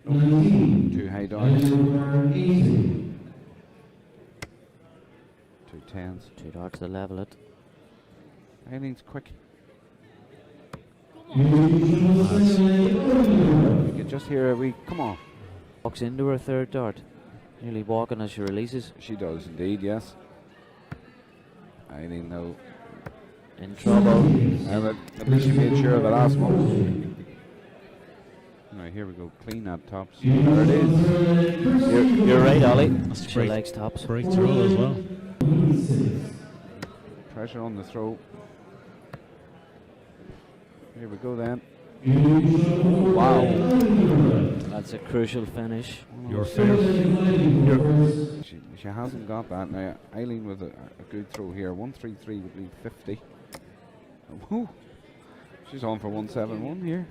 C: Two high darts. 2 10s.
A: 2 darts to level it.
C: Eileen's quick.
F: Nice.
C: You can just hear a wee, come on.
A: Walks into her third dart. Nearly walking as she releases.
C: She does indeed, yes. Eileen though.
A: In trouble.
C: But at least she made sure of the last one. Right, here we go. Clean at tops. There it is.
A: You're right, Ollie. She
F: break-
A: likes tops.
F: Breakthrough as well.
C: Pressure on the throw. Here we go then. Wow.
A: That's a crucial finish.
F: Your favourite.
C: She hasn't got that now. Eileen with a good throw here. 133 would leave 50. Woo. She's on for 171 here.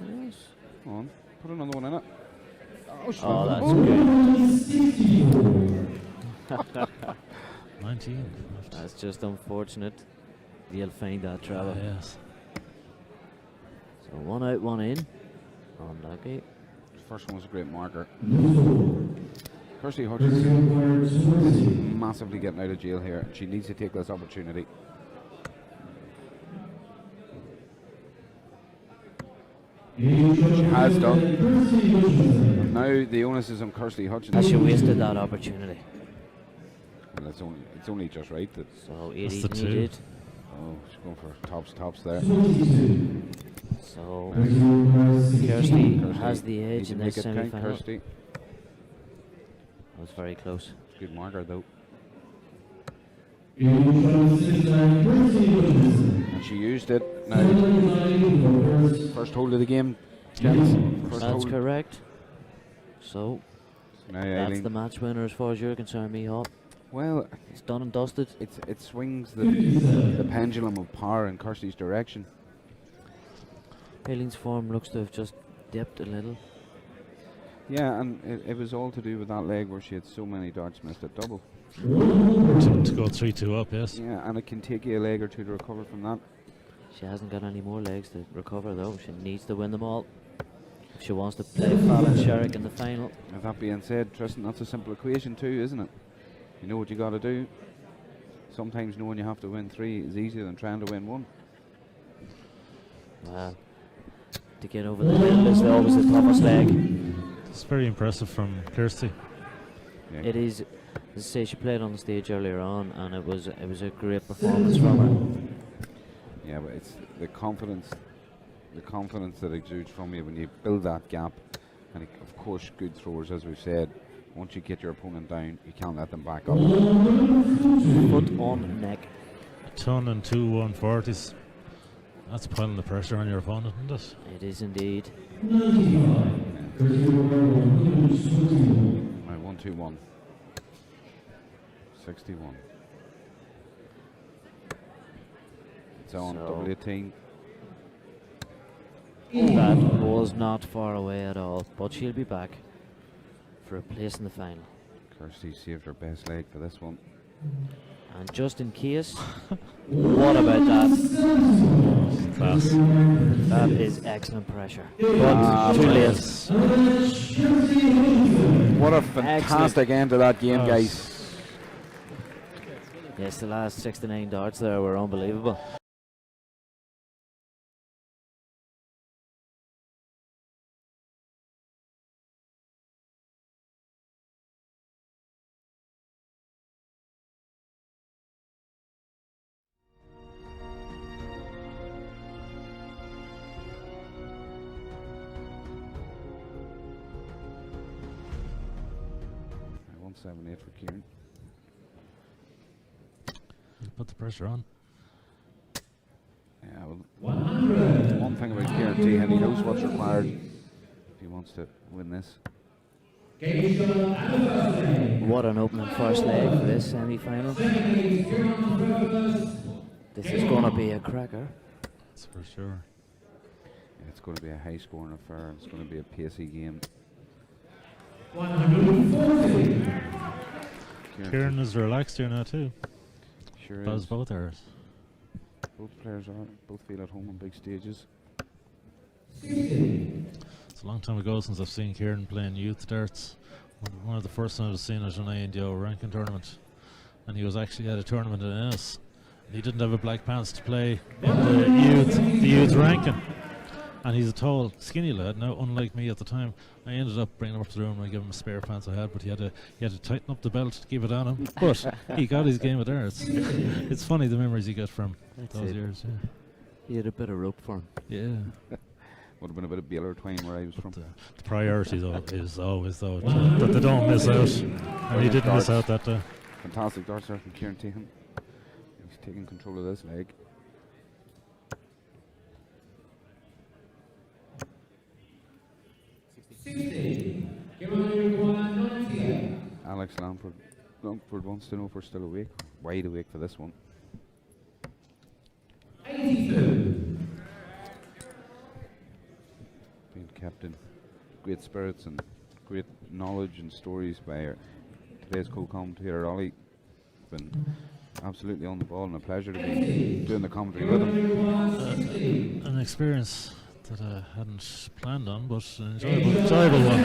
A: Yes.
C: Come on, put another one in it.
A: Oh, that's good.
F: 19.
A: That's just unfortunate. You'll find that travel.
F: Yes.
A: So 1 out, 1 in. Unlucky.
C: First one was a great marker. Kirsty Hutchins is massively getting out of jail here. She needs to take this opportunity. She has done. And now the onus is on Kirsty Hutchins.
A: As she wasted that opportunity.
C: Well, it's only just right that.
A: So
F: That's
A: 80
F: the two.
A: needed.
C: Oh, she's going for tops there.
A: So Kirsty has the
C: Need
A: edge
C: to
A: in
C: make
A: this
C: it count,
A: semi-final.
C: Kirsty.
A: That was very close.
C: Good marker though.
D: And
C: And she used it. Now, first hold of the game, gents. First
A: That's
C: hold.
A: correct. So
C: Now,
A: that's
C: Eileen.
A: the match winner as far as you're concerned, Mihal.
C: Well,
A: It's done and dusted.
C: it swings the pendulum of power in Kirsty's direction.
A: Aileen's form looks to have just dipped a little.
C: Yeah, and it was all to do with that leg where she had so many darts missed at double.
F: To go 3-2 up, yes.
C: Yeah, and it can take you a leg or two to recover from that.
A: She hasn't got any more legs to recover though. She needs to win them all if she wants to play Fallon Sherrick in the final.
C: With that being said, Tristan, that's a simple equation too, isn't it? You know what you got to do. Sometimes knowing you have to win 3 is easier than trying to win 1.
A: Well, to get over the hill is always the toughest leg.
F: It's very impressive from Kirsty.
C: Yeah.
A: It is. As I say, she played on the stage earlier on, and it was a great performance from her.
C: Yeah, but it's the confidence that exudes from you when you build that gap. And of course, good throwers, as we've said. Once you get your opponent down, you can't let them back up.
A: Foot on neck.
F: A ton and 2 140s. That's putting the pressure on your opponent, isn't it?
A: It is indeed.
C: Right, 1-2-1. 61. It's on
A: So-
C: double 18.
A: That was not far away at all, but she'll be back for a place in the final.
C: Kirsty saved her best leg for this one.
A: And just in case, what about that?
F: Class.
A: That is excellent pressure. But too late.
C: What a fantastic end to that game,
F: Oh,
C: guys.
A: Yes, the last 69 darts there were unbelievable.
C: Right, 178 for Kieran.
F: Put the pressure on.
C: Yeah, well, one thing about Kieran Tehan, he knows what's required if he wants to win this.
A: What an opening first leg for this semi-final. This is going to be a cracker.
F: That's for sure.
C: Yeah, it's going to be a high scoring affair. It's going to be a pacey game.
F: Kieran is relaxed here now too.
C: Sure
F: That
C: is.
F: was both ours.
C: Both players are. Both feel at home on big stages.
F: It's a long time ago since I've seen Kieran playing youth darts. One of the first times I've seen it in an INDO ranking tournament. And he was actually at a tournament in Ennis. He didn't have a black pants to play in the youth ranking. And he's a tall, skinny lad. Now, unlike me at the time, I ended up bringing him up to the room and I gave him a spare pants I had, but he had to tighten up the belt to keep it on him. But he got his game of darts. It's funny the memories you get from
A: That's
F: those
A: it.
F: years. Yeah.
A: He had a bit of rope for him.
F: Yeah.
C: Would have been a bit of Baylor twine where I was from.
F: The priority is always though that they don't miss out. And he didn't miss out that day.
C: Fantastic darts there from Kieran Tehan. He's taking control of this leg. Alex Langford wants to know if we're still awake. Wide awake for this one. Being kept in great spirits and great knowledge and stories by today's co-commentator Ollie. Been absolutely on the ball and a pleasure to be doing the commentary with him.
F: An experience that I hadn't planned on, but an enjoyable one.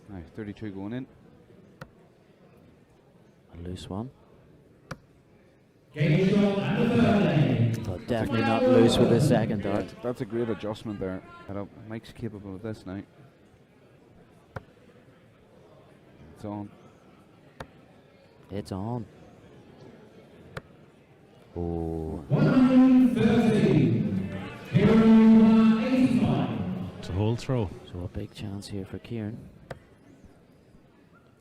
C: Now 32 going in.
A: A loose one.
D: Game shot at the third lane.
A: But definitely not loose with the second dart.
C: That's a great adjustment there. Mike's capable of this now. It's on.
A: It's on. Oh.
D: 130. Killarney 185.
F: It's a whole throw.
A: So a big chance here for Kieran.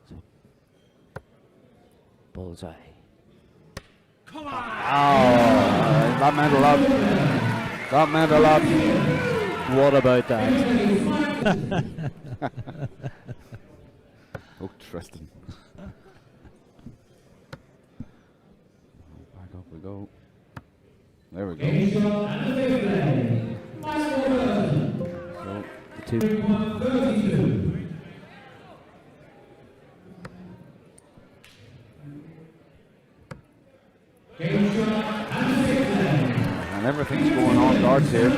A: So bullseye.
C: Oh, that meant a lot. That meant a lot.
A: What about that?
C: Oh, Tristan. Back up we go. There we go.
D: Game shot at the fifth lane.
A: So the two.
D: 132. Game shot at the sixth lane.
C: And everything's going on darts here.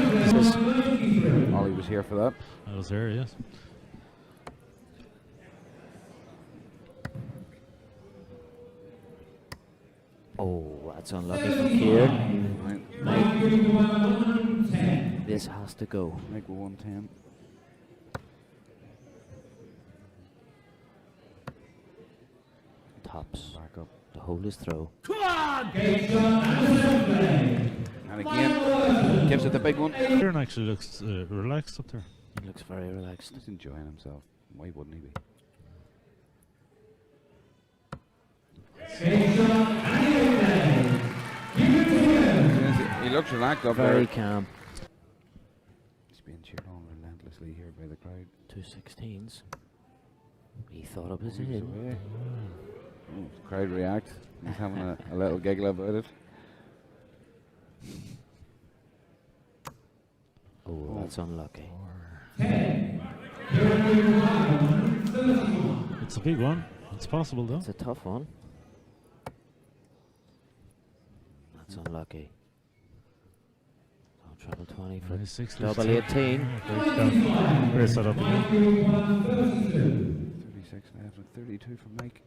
C: Ollie was here for that.
F: I was there, yes.
A: Oh, that's unlucky for Kieran.
C: Right.
A: This has to go.
C: Make 110.
A: Tops.
C: Back up.
A: The hole is throw.
D: Game shot at the seventh lane.
C: And again, gives it the big one.
F: Kieran actually looks relaxed up there.
A: He looks very relaxed.
C: He's enjoying himself. Why wouldn't he be?
D: Game shot at the eighth lane.
C: He looks relaxed up
A: Very
C: there.
A: calm.
C: He's being cheered on relentlessly here by the crowd.
A: 216s. He thought it was
C: Moves
A: in.
C: away. Oh, the crowd react. He's having a little giggle about it.
A: Oh, that's unlucky.
F: It's a big one. It's possible though.
A: It's a tough one. That's unlucky. So treble 20 for
F: Nice 60.
A: double 18.
F: Very set up again.
C: 36 left with 32 for Mike.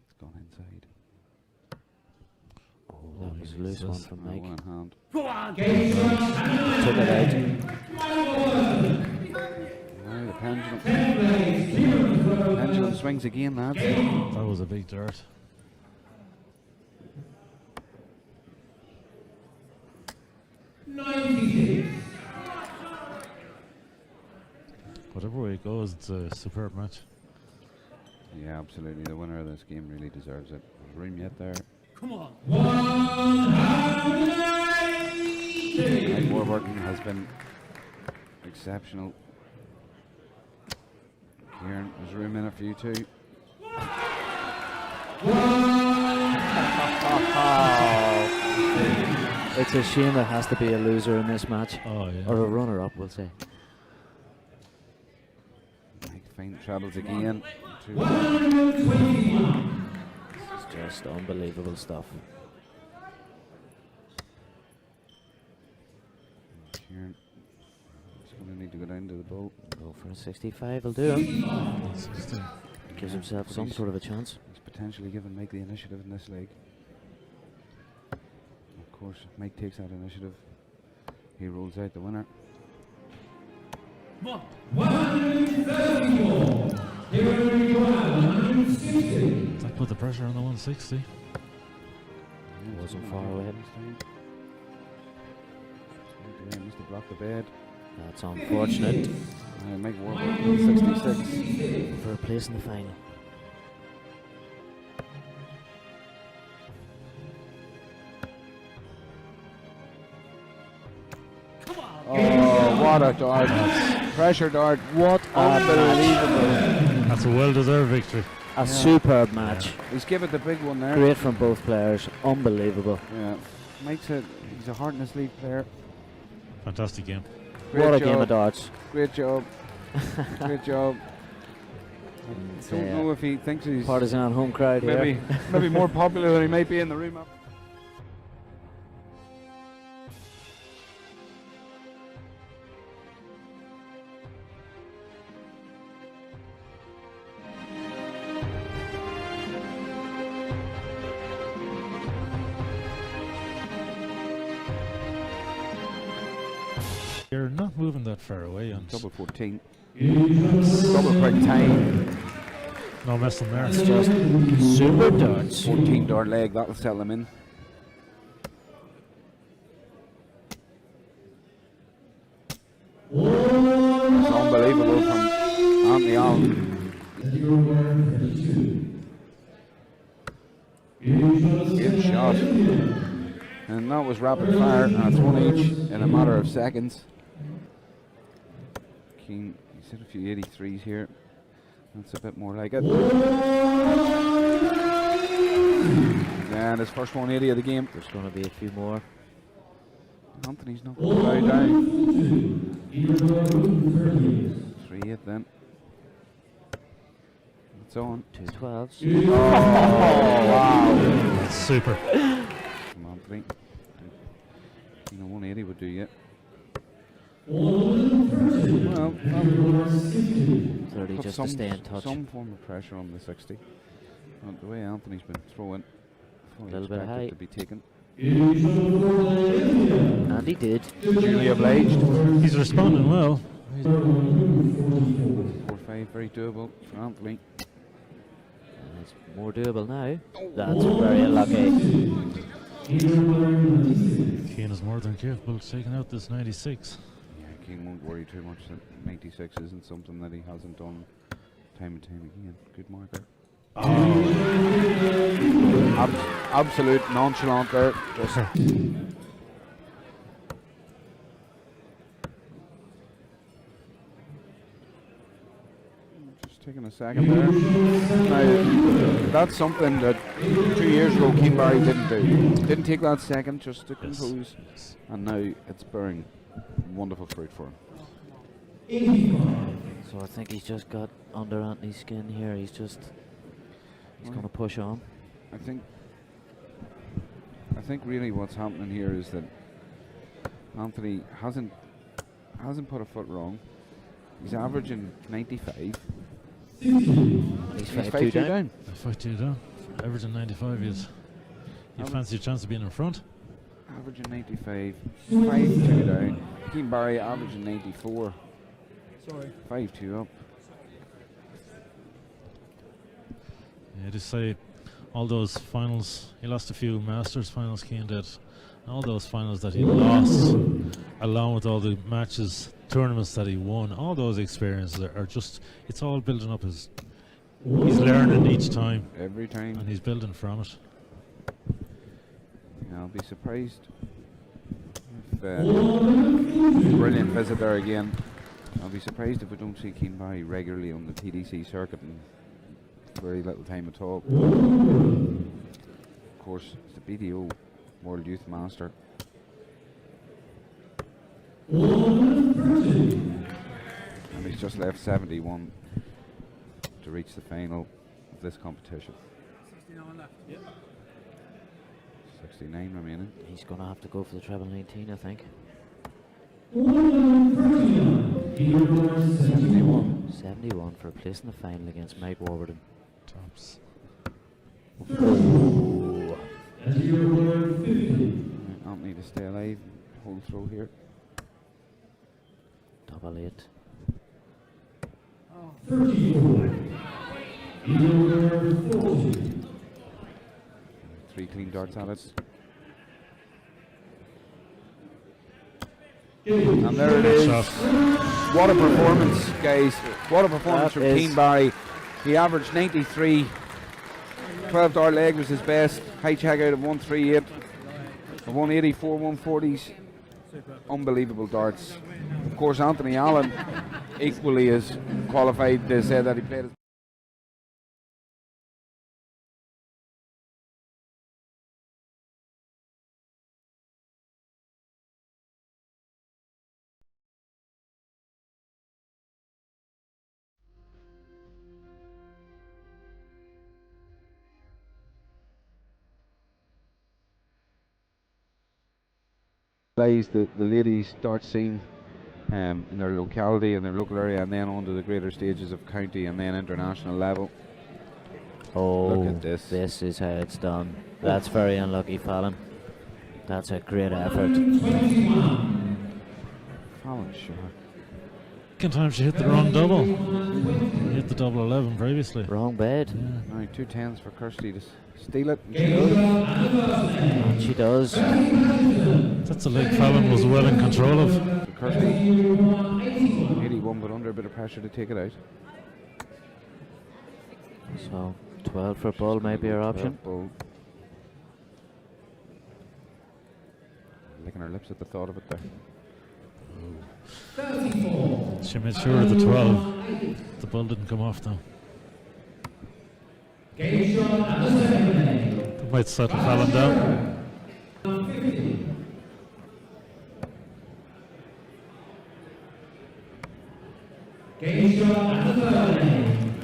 C: It's gone inside.
A: Oh, that was a loose one from Mike.
C: One in hand.
A: Took it out.
C: Now the pendulum. Pendulum swings again, lads.
F: That was a big dart. Whatever way it goes, it's a superb match.
C: Yeah, absolutely. The winner of this game really deserves it. There's room yet there.
E: Come on.
C: Mike Warburton has been exceptional. Kieran, there's room in it for you too.
A: It's a shame there has to be a loser in this match.
F: Oh yeah.
A: Or a runner-up, we'll say.
C: Mike fine travels again.
A: It's just unbelievable stuff.
C: Kieran is going to need to go down to the boat.
A: Go for a 65, will do him.
F: 60.
A: Gives himself some sort of a chance.
C: He's potentially given Mike the initiative in this leg. Of course, if Mike takes that initiative, he rolls out the winner.
E: Come on.
D: 134. Killarney 160.
F: That put the pressure on the 160.
A: Wasn't far away.
C: Must have blocked the bed.
A: That's unfortunate
C: Mike Warburton 66.
A: for a place in the final.
C: Oh, what a dart. Pressure dart. What unbelievable.
F: That's a well-deserved victory.
A: A superb match.
C: He's given the big one there.
A: Great from both players. Unbelievable.
C: Yeah. He's a heart in his sleeve player.
F: Fantastic game.
C: Great
A: What a
C: job.
A: game of darts.
C: Great job. Great job.
A: It's,
C: Don't know if he thinks he's
A: partisan home crowd here.
C: maybe more popular than he might be in the room.
F: You're not moving that far away, and
C: Double 14. Double quick time.
F: no messing there.
A: It's just super darts.
C: 14 dart leg, that'll settle him in. It's unbelievable from Anthony Allen. Good shot. And that was rapid fire, and it's one each in a matter of seconds. Keane, he's hit a few 83s here. That's a bit more like it. And his first 180 of the game.
A: There's going to be a few more.
C: Anthony's not going to lie down. 3-8 then. It's on.
A: 2 12s.
C: Oh, wow.
F: That's super.
C: Come on, Anthony. 180 would do yet. Well,
A: 30
C: put
A: just to stay in touch.
C: some form of pressure on the 60. The way Anthony's been throwing, fully
A: Little bit
C: expected
A: high.
C: to be taken.
A: And he did.
C: Duly obliged.
F: He's responding well.
C: 4-5, very doable for Anthony.
A: And it's more doable now. That's very unlucky.
F: Keane is more than capable of taking out this 96.
C: Yeah, King won't worry too much that 96 isn't something that he hasn't done time and time again. Good marker. Absolute nonchalant there. Just taking a second there. Now, that's something that 2 years ago Keane Barry didn't do. Didn't take that second just to compose. And now it's bearing wonderful fruit for him.
A: So I think he's just got under Anthony's skin here. He's going to push on.
C: I think really what's happening here is that Anthony hasn't put a foot wrong. He's averaging 95.
A: He's 5-2 down.
F: 5-2 down. Averaging 95 is. You fancy a chance of being in front?
C: Averaging 95, 5-2 down. Keane Barry averaging 94. 5-2 up.
F: Yeah, to say all those finals, he lost a few Masters finals, Keane did. All those finals that he lost, along with all the matches, tournaments that he won, all those experiences are just, it's all building up his, he's learning each time.
C: Every time.
F: And he's building from it.
C: Yeah, I'll be surprised if brilliant visit there again. I'll be surprised if we don't see Keane Barry regularly on the TDC circuit in very little time at all. Of course, it's the BDO World Youth Master. And he's just left 71 to reach the final of this competition. 69 remaining.
A: He's going to have to go for the treble 19, I think. 71 for a place in the final against Mike Warburton.
F: Tops.
C: Anthony to stay alive. Hold throw here.
A: Double 8.
C: 3 clean darts at it. And there it is. What a performance, guys. What a performance from Keane Barry. He averaged 93. 12 dart leg was his best. High check out of 138. A 184, 140s. Unbelievable darts. Of course, Anthony Allen equally is qualified to say that he played. The ladies' dart scene in their locality, in their local area, and then on to the greater stages of county and then international level.
A: Oh,
C: look at this.
A: This is how it's done. That's very unlucky, Fallon. That's a great effort.
C: Fallon, sure.
F: Second time she hit the wrong double. She hit the double 11 previously.
A: Wrong bed.
F: Yeah.
C: All right, 2 10s for Kirsty to steal it. And she does.
A: And she does.
F: That's a leg Fallon was well in control of.
C: So Kirsty, 81, but under a bit of pressure to take it out.
A: So 12 for bull might be her option.
C: Bull. Licking her lips at the thought of it there.
F: She made sure of the 12. The bull didn't come off though. That might settle Fallon down.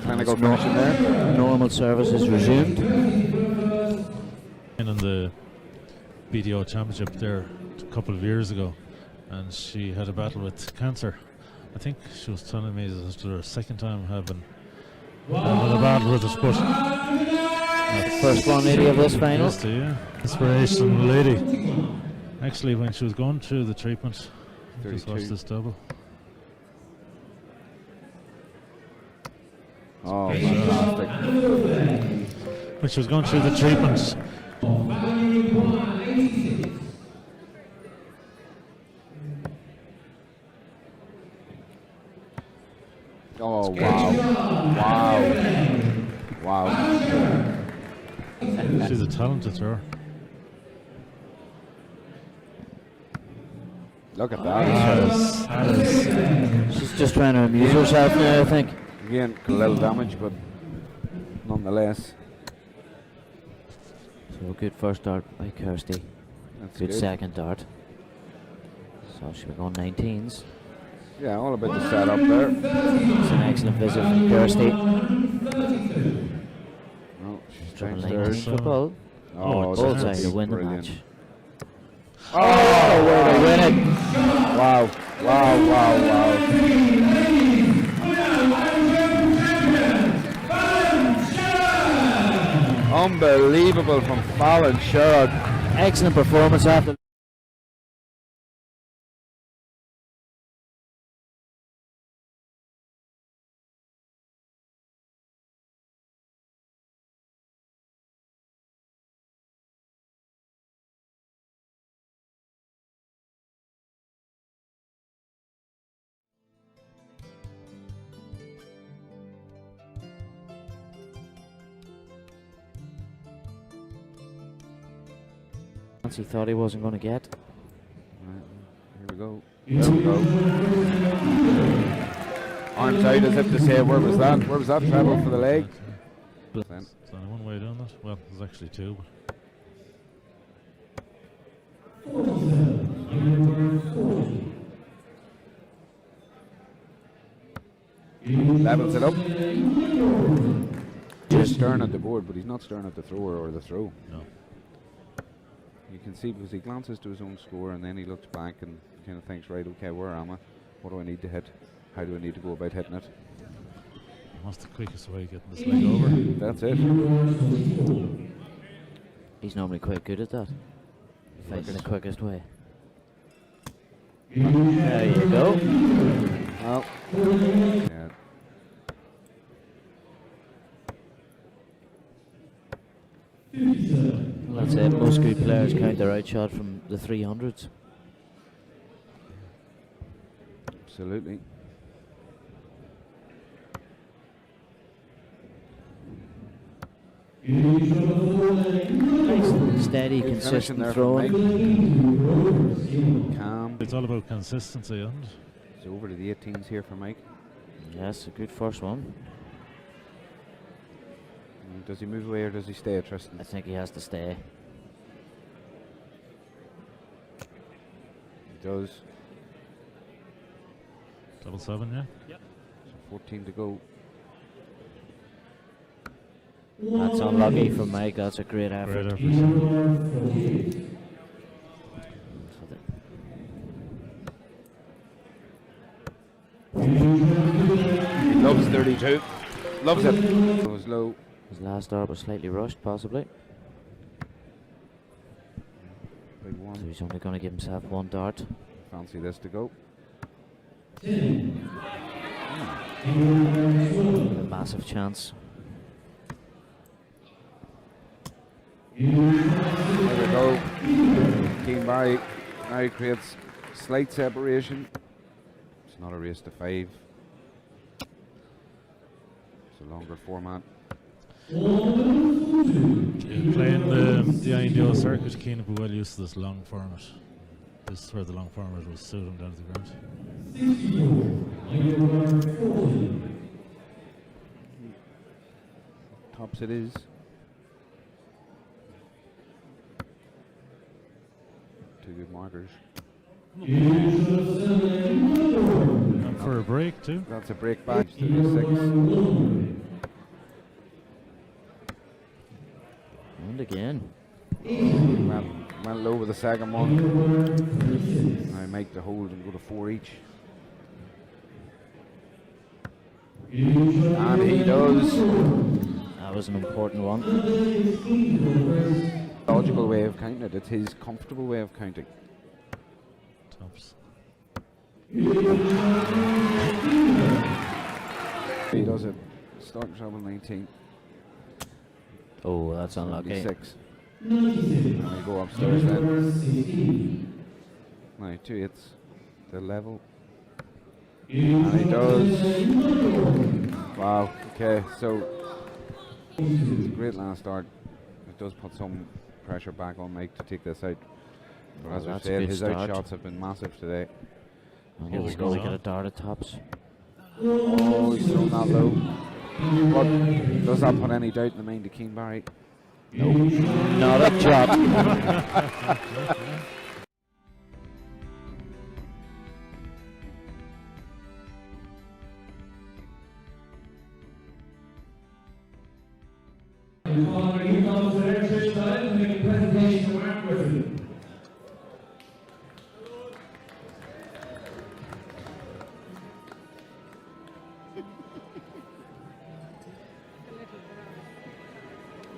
C: Gleneagle finishing there.
A: Normal service is resumed.
F: In the BDO Championship there a couple of years ago, and she had a battle with cancer. I think she was telling me this was her second time having a battle with it, but
A: First one lady of this final.
F: yeah, inspirational lady. Actually, when she was going through the treatment, I just
C: 32.
F: watched this double.
C: Oh, fantastic.
F: When she was going through the treatment,
C: Oh, wow. Wow. Wow.
F: she's a talented thrower.
C: Look at that.
A: She's just trying to amuse herself now, I think.
C: Again, a little damage, but nonetheless.
A: So good first dart by Kirsty.
C: That's
A: Good second dart. So she'll be going 19s.
C: Yeah, all about the setup there.
A: It's an excellent visit from Kirsty.
C: Oh, she's
A: Triple
C: changed
A: 19
C: hers.
A: for Bull.
C: Oh,
A: Bullseye
C: that's
A: to win the
C: brilliant.
A: match.
C: Oh,
A: Way to win it.
C: wow. Wow, wow, wow. Unbelievable from Fallon Sherrod.
A: Excellent performance after. He thought he wasn't going to get.
C: Here we go. There we go. Arms out as if to say, where was that? Where was that treble for the leg?
F: There's only one way doing that. Well, there's actually two.
C: Levels it up. He's staring at the board, but he's not staring at the thrower or the throw.
F: No.
C: You can see because he glances to his own score and then he looks back and kind of thinks, right, okay, where am I? What do I need to hit? How do I need to go about hitting it?
F: What's the quickest way of getting this leg over?
C: That's it.
A: He's normally quite good at that. Finding the quickest way. There you go.
C: Well, yeah.
A: That's it. Most good players count their outshot from the 300s.
C: Absolutely.
A: Nice, steady,
C: Good finishing
A: consistent
C: there from
A: throwing.
C: Calm.
F: It's all about consistency, isn't it?
C: It's over to the 18s here for Mike.
A: Yes, a good first one.
C: Does he move away or does he stay at Tristan?
A: I think he has to stay.
C: He does.
F: 7-7, yeah?
C: So 14 to go.
A: That's unlucky for Mike. That's a great effort.
F: Great effort.
A: So
C: He loves 32. Loves it. Goes low.
A: his last dart was slightly rushed, possibly.
C: Big
A: So
C: one.
A: he's only going to give himself one dart.
C: Fancy this to go.
A: A massive chance.
C: There we go. Keane Barry now creates slight separation. It's not a race to 5. It's a longer format.
F: Playing the INDO circuit, Keane would be well used to this long format. This is where the long format will suit him down to the ground.
C: Tops it is. Two good markers.
F: And for a break too.
C: That's a break back. 36.
A: And again.
C: Went low with the second one. Now make the hold and go to 4 each. And he does.
A: That was an important one.
C: Logical way of counting it. It's his comfortable way of counting.
F: Tops.
C: He does it. Starting trouble 19.
A: Oh, that's unlucky.
C: 76. And we go upstairs then. Now 2 hits. The level. And he does. Wow. Okay, so it's a great last start. It does put some pressure back on Mike to take this out. But as I
A: that's a
C: said,
A: good
C: his
A: start.
C: outshots have been massive today.
A: And he's going to get a dart at tops.
C: Oh, he's thrown that low. But does that put any doubt in the mind of Keane Barry?
A: No. Not a drop.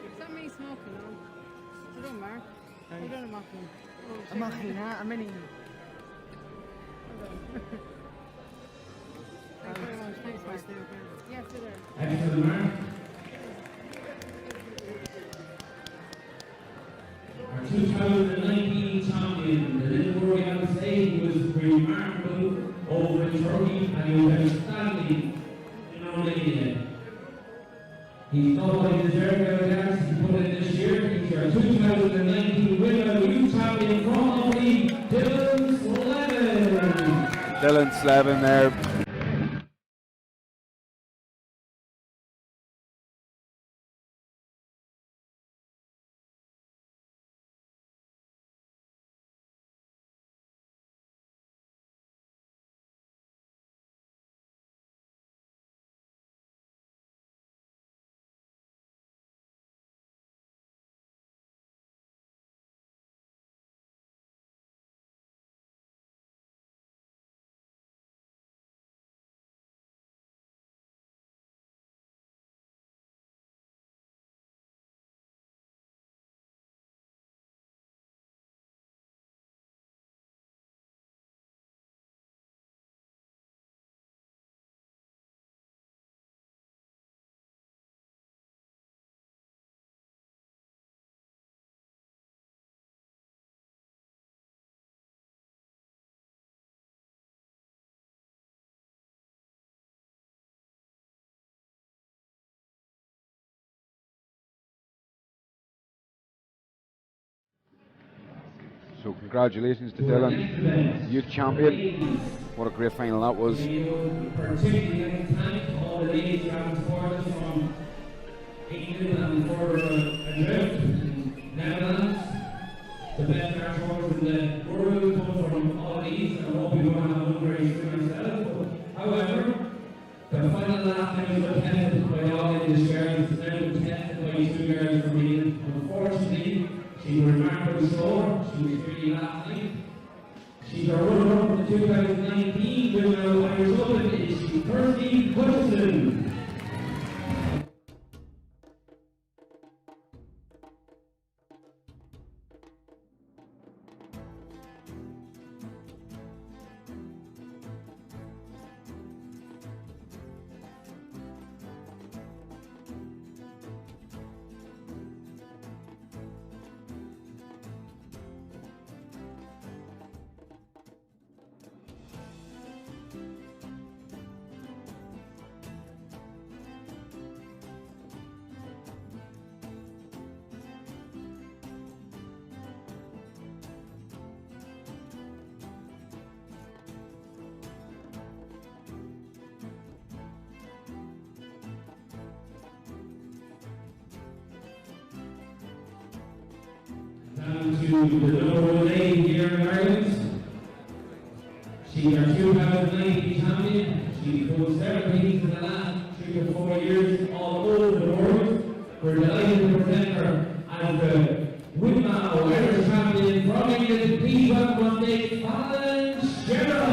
G: Is that me smoking on? You don't, Mark? You don't have muffin.
H: I'm mocking that. I'm in.
G: Thanks very much. Thanks, Mark. Yes, it is.
D: Excellent, Mark. Our 2019 champion, the little Royal State, was remarkable over in Turkey and he was outstanding in Romania. He's not only deserved of the dance he put in this year, he's our 2019 winner, youth champion from Italy, Dylan Slevin.
C: Dylan Slevin there. So congratulations to Dylan, youth champion. What a great final that was.
D: Particularly thank all the ladies who have supported us from England and for Adrift in Netherlands. The best performers in the world come from all these, and I hope you don't have one very soon myself. However, the final lap time was attended by all English girls, now contested by 2 girls from England. Unfortunately, she was remarkably slower. She was really last night. She's our runner-up in the 2019 winner of Irish Open is Kirsty Hutchison. Down to the number 1 lady here in Ireland. She's our 2019 champion. She's won 7 meetings in the last 3 to 4 years all over the world. We're delighted to present her as the Windmill Irish champion from England. Please welcome on stage Fallon Sherrill.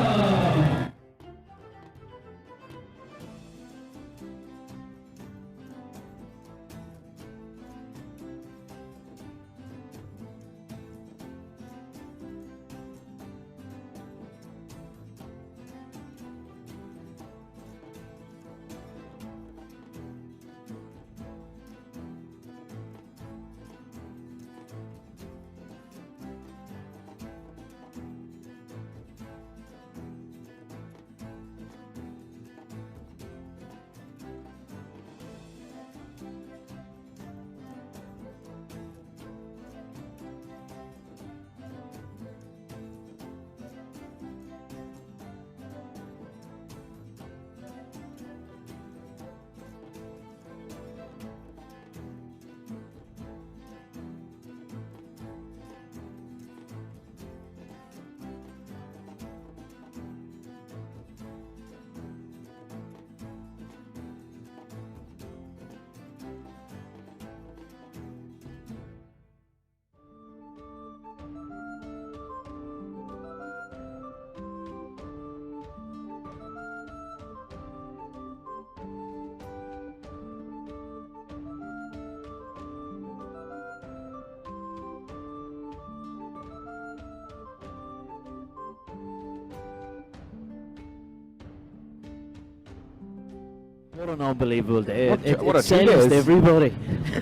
A: What an unbelievable day.
C: What a 2
A: silenced
C: days.
A: everybody.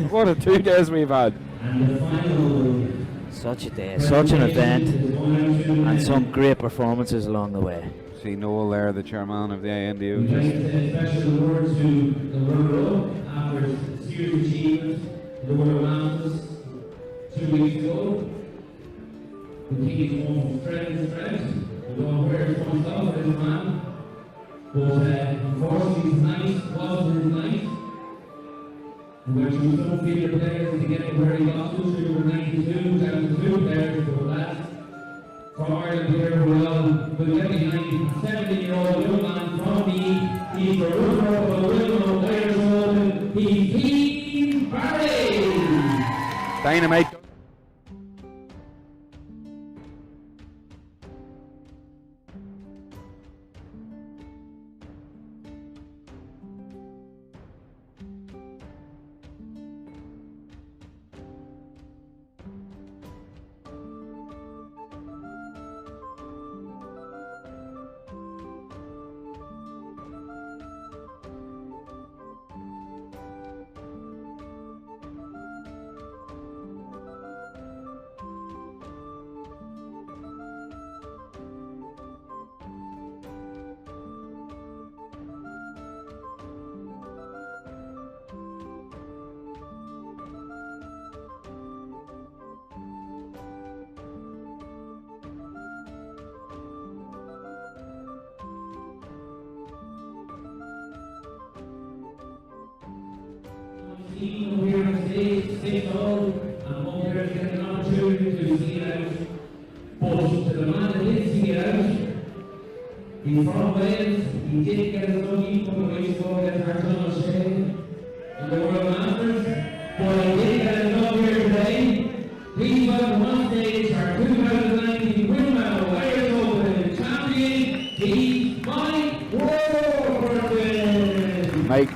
C: What a 2 days we've had.
D: And the final
A: Such a day, such an event, and some great performances along the way.
C: See Noel there, the chairman of the INDO.
D: We'd like to say a special word to the runner-up after a serious achievement in the World Masters 2 weeks ago. The king is going from strength to strength. We don't know where it's going to stop for this man. But unfortunately tonight wasn't his night. We went through some field players to get to where he got to. We were 92, down to 2 players, but lads from Ireland here who will get behind 17-year-old young man from the East. He's the runner-up of the Wimbledon Irish Open. He's Keane Barry.
C: Dynamite.
D: Team here on stage, 6-0, and one player get an opportunity to see it out. But to the man that did see it out, he's from Wales. He did get his lucky a couple of weeks ago against Archon O'Shea in the World Masters. But he did get his luck here today. Please welcome on stage our 2019 Windmill Irish Open champion, the Mike Warburton.
C: Mike.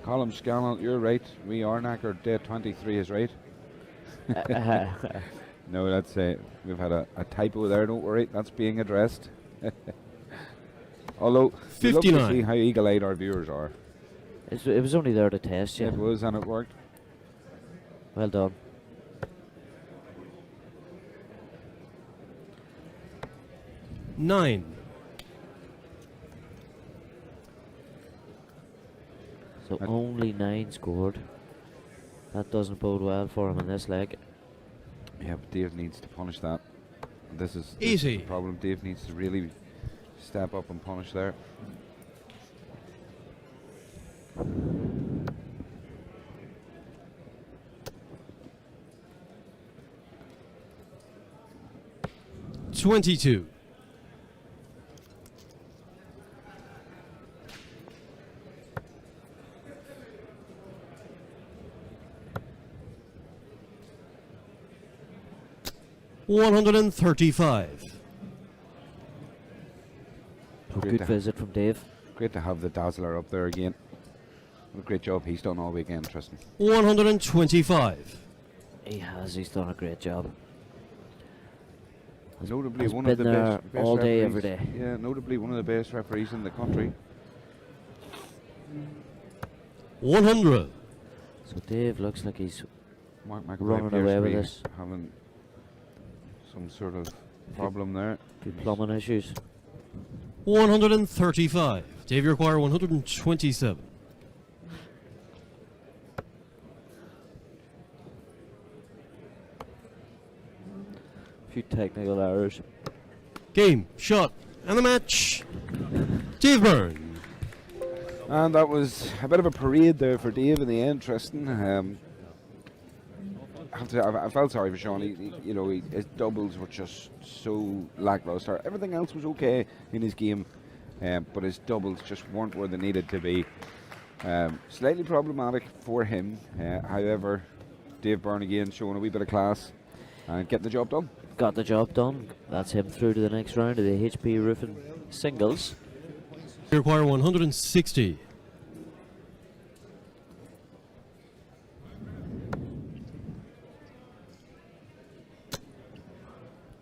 C: Column Scannell, you're right. We are knackered. Day 23 is right. No, that's we've had a typo there. Don't worry, that's being addressed. Although, we love to
E: 59.
C: see how eagle-eyed our viewers are.
A: It was only there to test you.
C: It was, and it worked.
A: Well done.
E: Nine.
A: So only 9 scored. That doesn't bode well for him in this leg.
C: Yeah, but Dave needs to punish that. This is
E: Easy.
C: the problem. Dave needs to really step up and punish there.
E: $22. $135.
A: Oh,
C: Great
A: good
C: to
A: visit from Dave.
C: Great to have the Dazzler up there again. What a great job he's done all weekend, Tristan.
E: 125.
A: He's done a great job.
C: Notably
A: has
C: one of
A: been
C: the
A: there
C: best
A: all day,
C: referees.
A: every day.
C: Yeah, notably one of the best referees in the country.
E: 100.
A: So Dave looks like he's
C: Mark
A: running
C: McAvoy
A: away
C: appears
A: with
C: to be
A: this.
C: having some sort of problem there.
A: Good plumbing issues.
E: 135. Dave, you require 127.
A: Few technical errors.
E: Game, shot, and the match. Dave Byrne.
C: And that was a bit of a parade there for Dave in the end, Tristan. I felt sorry for Sean. His doubles were just so lackluster. Everything else was okay in his game, but his doubles just weren't where they needed to be. Slightly problematic for him. However, Dave Byrne again showing a wee bit of class and getting the job done.
A: Got the job done. That's him through to the next round of the HP Roofing Singles.
E: You require 160.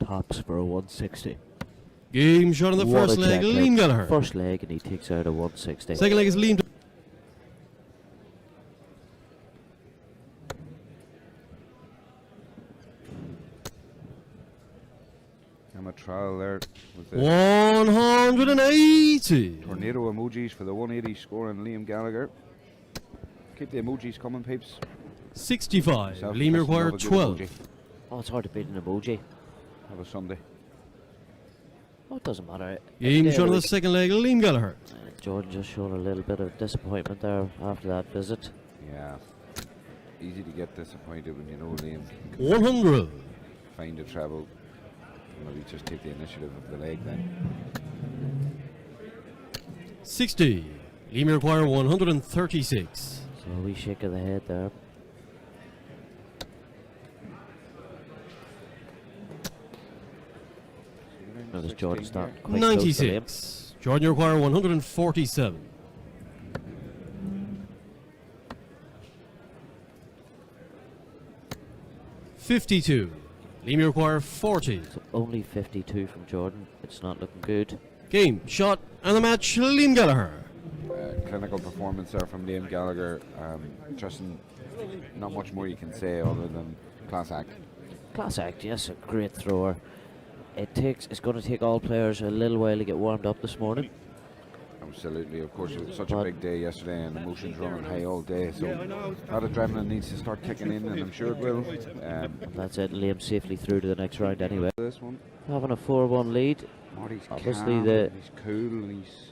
A: Tops for a 160.
E: Game shot on the
A: What
E: first
A: a
E: leg,
A: check
E: Liam Gallagher.
A: First leg, and he takes out a 160.
E: Second leg is Liam.
C: I'm a trial there with the
E: 180.
C: tornado emojis for the 180 score and Liam Gallagher. Keep the emojis coming, peeps.
E: 65.
C: Yourself,
E: Liam
C: Tristan,
E: require
C: love a good
E: 12.
C: emoji.
A: Oh, it's hard to beat an emoji.
C: Have a Sunday.
A: Oh, it doesn't matter.
E: Game shot on the
A: week.
E: second leg, Liam Gallagher.
A: Jordan just showed a little bit of disappointment there after that visit.
C: Yeah. Easy to get disappointed when you know Liam can
E: 100.
C: find a treble. Maybe just take the initiative of the leg then.
E: 60. Liam require 136.
A: So a wee shake of the head there. Notice Jordan starting quite close to Liam.
E: 96. Jordan, you require 147. $52. Liam, you require 40.
A: So only 52 from Jordan. It's not looking good.
E: Game, shot, and the match, Liam Gallagher.
C: Clinical performance there from Liam Gallagher. Tristan, not much more you can say other than class act.
A: Class act, yes, a great thrower. It's going to take all players a little while to get warmed up this morning.
C: Absolutely, of course, it was such a
A: But
C: big day yesterday and emotions running high all day, so that adrenaline needs to start kicking in, and I'm sure it will.
A: And that's it, Liam safely through to the next round anyway.
C: This one,
A: Having a 4-1 lead.
C: Marty's
A: Obviously
C: calm,
A: the-
C: he's cool, and he's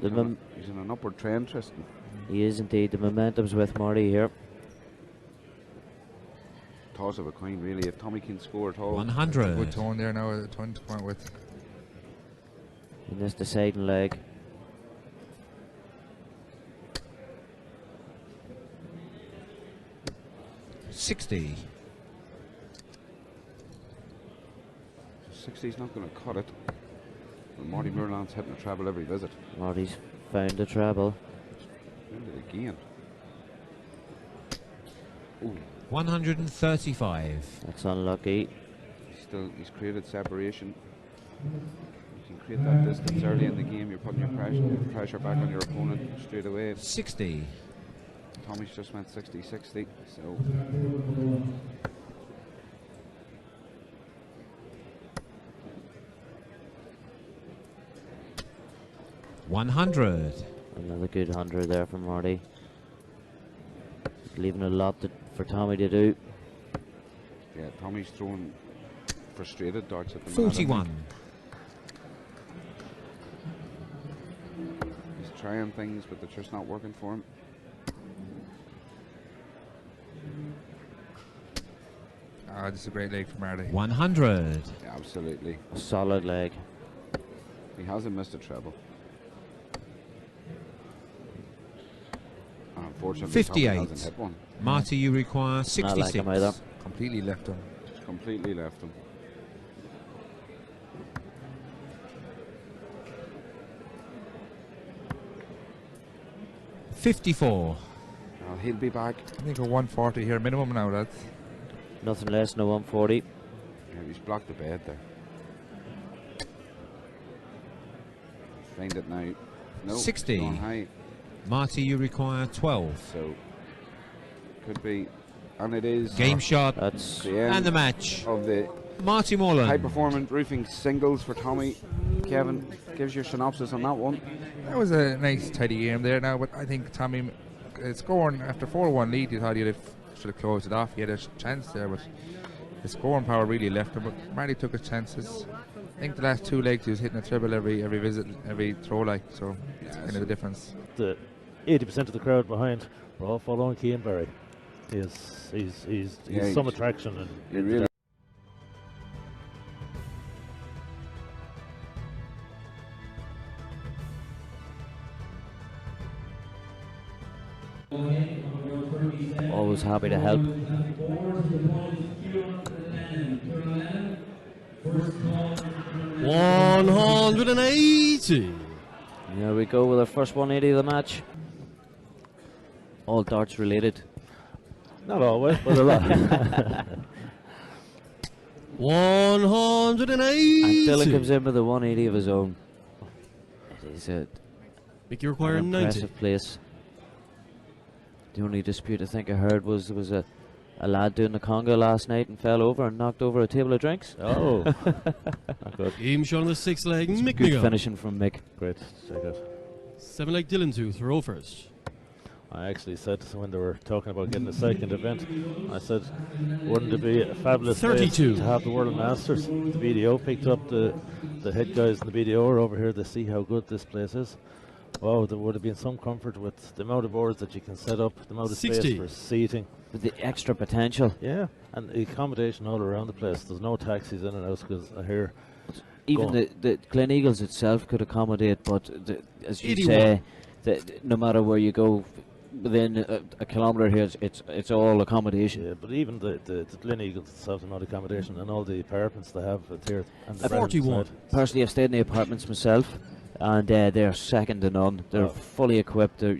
C: in an upward trend, Tristan.
A: He is indeed. The momentum's with Marty here.
C: Toss of a coin, really. If Tommy can score at all.
B: 100.
I: Good tone there now, a ton to point with.
A: In this deciding leg.
B: $60.
C: 60's not going to cut it. Well, Marty Murlan's hitting a treble every visit.
A: Marty's found a treble.
C: again. Ooh,
B: 135.
A: That's unlucky.
C: he's created separation. You can create that distance early in the game. You're putting your pressure back on your opponent straight away.
B: 60.
C: Tommy's just went 60-60, so
B: 100.
A: Another good 100 there from Marty. Leaving a lot for Tommy to do.
C: yeah, Tommy's throwing frustrated darts at the minute.
B: 41.
C: He's trying things, but they're just not working for him.
I: Ah, this is a great leg for Marty.
B: 100.
C: Yeah, absolutely.
A: A solid leg.
C: He hasn't missed a treble. Unfortunately,
B: 58.
C: Tommy hasn't hit one.
B: Marty, you require
A: Not
B: 66.
A: like him either.
I: Completely left him.
C: Completely left him.
B: $54.
C: Well, he'll be back.
I: I think a 140 here minimum now, lads.
A: Nothing less than a 140.
C: Yeah, he's blocked the bed there. Find it now. No,
B: 60.
C: gone high.
B: Marty, you require 12.
C: So could be, and it is
B: Game shot
A: That's
C: the end
B: and the match.
C: of the
B: Marty Mullen.
C: high performance roofing singles for Tommy. Kevin, gives your synopsis on that one.
I: That was a nice tidy game there now, but I think Tommy scoring after 4-1 lead, you thought he should have closed it off. He had a chance there, but his scoring power really left him. But Marty took his chances. I think the last two legs he was hitting a treble every visit, every throw, like, so it's kind of the difference.
F: The 80% of the crowd behind are all following Cian Berry. He's
C: Yeah,
F: some
C: he's-
F: attraction, and
C: He really
A: always happy to help.
E: 180.
A: There we go with our first 180 of the match. All darts related.
F: not always, but a lot.
E: 180.
A: And Dylan comes in with a 180 of his own. It is a
E: Mickey require
A: an
E: 90.
A: impressive place. The only dispute I think I heard was there was a lad doing the conga last night and fell over and knocked over a table of drinks.
F: Oh, not good.
E: Game shot on the 6 leg. Mick
A: Good
E: Miguel.
A: finishing from Mick.
F: Great, check it.
E: 7 leg Dylan to throw first.
F: I actually said when they were talking about getting a second event, I said, wouldn't it be a fabulous place
E: 32.
F: to have the World Masters? The BDO picked up the head guys in the BDO are over here to see how good this place is. Wow, there would have been some comfort with the amount of boards that you can set up, the amount of
E: 60.
F: space for seating.
A: With the extra potential.
F: Yeah, and the accommodation all around the place. There's no taxis in and out because I hear
A: Even
F: Go
A: the Gleneagles itself could accommodate, but as you
E: 81.
A: say, no matter where you go, within a kilometre here, it's all accommodation.
F: yeah, but even the Gleneagles itself, the amount of accommodation and all the apartments they have here. And the
E: 41.
F: side.
A: Personally, I've stayed in the apartments myself, and they're second to none. They're
F: Oh.
A: fully equipped. They're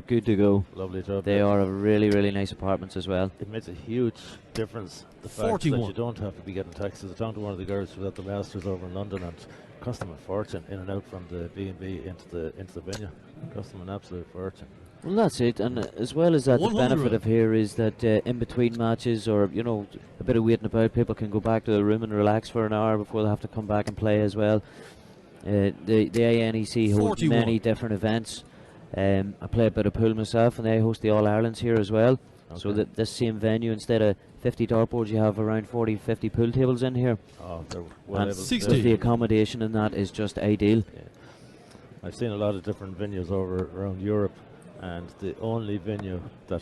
A: good to go.
F: Lovely job.
A: They are really, really nice apartments as well.
F: It makes a huge difference, the fact that
E: 41.
F: you don't have to be getting taxis. I talked to one of the girls who was at the Masters over in London, and it cost them a fortune in and out from the B&B into the venue. It cost them an absolute fortune.
A: Well, that's it. And as well as that, the
E: 100.
A: benefit of here is that in between matches, or a bit of waiting about, people can go back to their room and relax for an hour before they have to come back and play as well. The INEC holds
E: 41.
A: many different events. I play a bit of pool myself, and they host the All Irelands here as well. So
F: Okay.
A: that this same venue, instead of 50 dartboards, you have around 40, 50 pool tables in here.
F: Oh, they're well
A: And
F: able to
E: 60.
A: the accommodation in that is just ideal.
F: I've seen a lot of different venues over around Europe, and the only venue that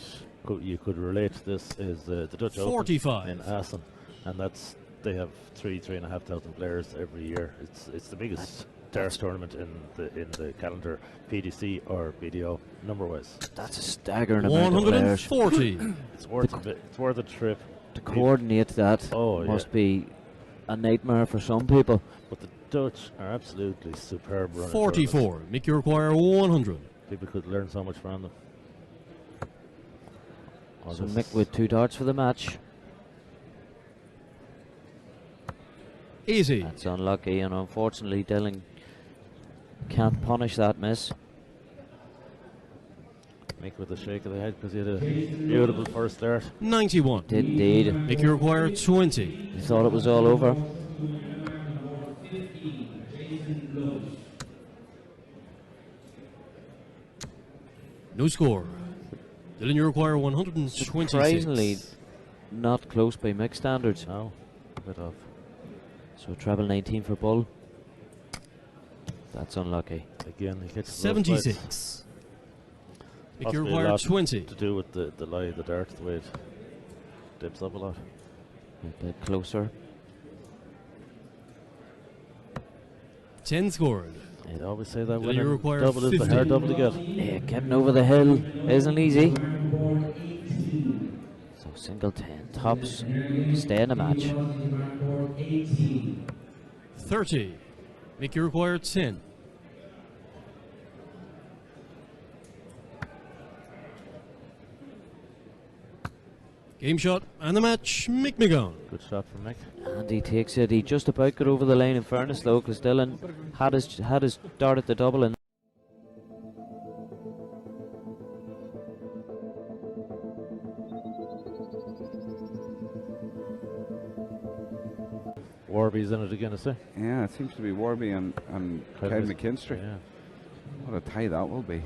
F: you could relate to this is the Dutch Open
E: 45.
F: in Assen, and they have 3,500 players every year. It's the biggest darts tournament in the calendar, PDC or BDO number wise.
A: That's a staggering amount of players.
E: 140.
F: It's worth it. It's worth a trip.
A: To coordinate that
F: Oh,
A: must
F: yeah.
A: be a nightmare for some people.
F: But the Dutch are absolutely superb. running
E: 44. Make you require 100.
F: tournaments. People could learn so much from them.
A: So Mick with 2 darts for the match.
E: Easy.
A: That's unlucky, and unfortunately Dylan can't punish that miss.
F: Mick with a shake of the head because he had a beautiful first start.
E: 91.
A: Did indeed.
E: Make you require 20.
A: He thought it was all over.
E: No score. Dylan, you require 126.
A: Surprisingly not close by Mick standards.
F: No, a bit off.
A: So treble 19 for Bull. That's unlucky.
F: Again, he hits
E: 76. Make you
F: Possibly a
E: require
F: lot
E: 20.
F: to do with the lie of the dart, the way it dips up a lot.
A: A bit closer.
E: 10 scored.
F: I'd always say that
E: Dylan,
F: when
E: you require
F: double is the
E: 50.
F: hard double to get.
A: Yeah, getting over the hill isn't easy. So single 10 tops, stay in the match.
E: 30. Make you require 10. Game shot and the match, Mick McGowan.
F: Good shot from Mick.
A: And he takes it. He just about got over the line in fairness though, because Dylan had his dart at the double and
F: Warby's in it again, I say.
C: Yeah, it seems to be Warby and Kyle McKinstry.
F: Yeah.
C: What a tie that will be.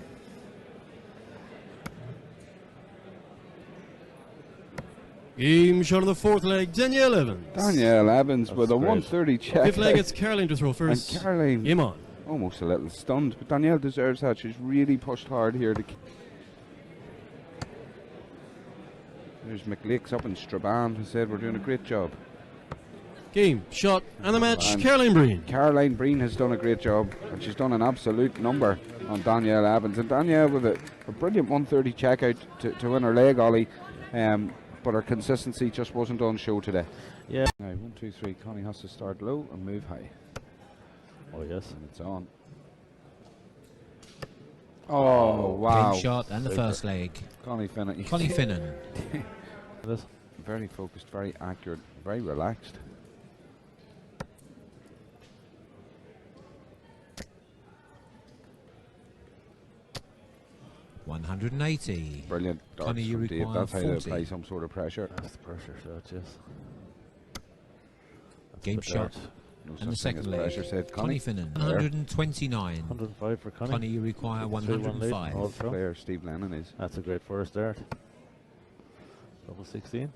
E: Game shot on the fourth leg, Danielle Evans.
C: Danielle Evans with a
F: great.
C: 130 check.
E: Fifth leg, it's Caroline to throw
C: And
E: first.
C: Caroline
E: Game on.
C: almost a little stunned, but Danielle deserves that. She's really pushed hard here. There's McLeak's up in Strabane who said we're doing a great job.
E: Game shot and the match,
C: And
E: Caroline Breen.
C: Caroline Breen has done a great job, and she's done an absolute number on Danielle Evans. And Danielle with a brilliant 130 check out to win her leg, Ollie. But her consistency just wasn't on show today.
F: Yeah.
C: Now, 1, 2, 3. Connie has to start low and move high.
F: Oh, yes.
C: And it's on. Oh, wow.
B: Game shot and the first leg.
C: Connie Finnan.
B: Connie Finnan.
F: This.
C: Very focused, very accurate, very relaxed.
B: $180.
C: Brilliant. darts
B: Connie, you
C: from Dave.
B: require
C: That's how they
B: 40.
C: apply some sort of pressure.
F: That's the pressure shot, yes. That's
B: Game
F: the
B: shot.
F: dart.
C: No
B: And the
C: such thing as
B: second leg.
C: pressure, said
B: Connie
C: Connie.
B: Finnan.
C: There.
B: 129.
F: 105 for Connie.
B: Connie, you require
F: 3-1 lead.
B: 105.
F: All throw.
C: Player Steve Lennon is.
F: That's a great first start. Double 16.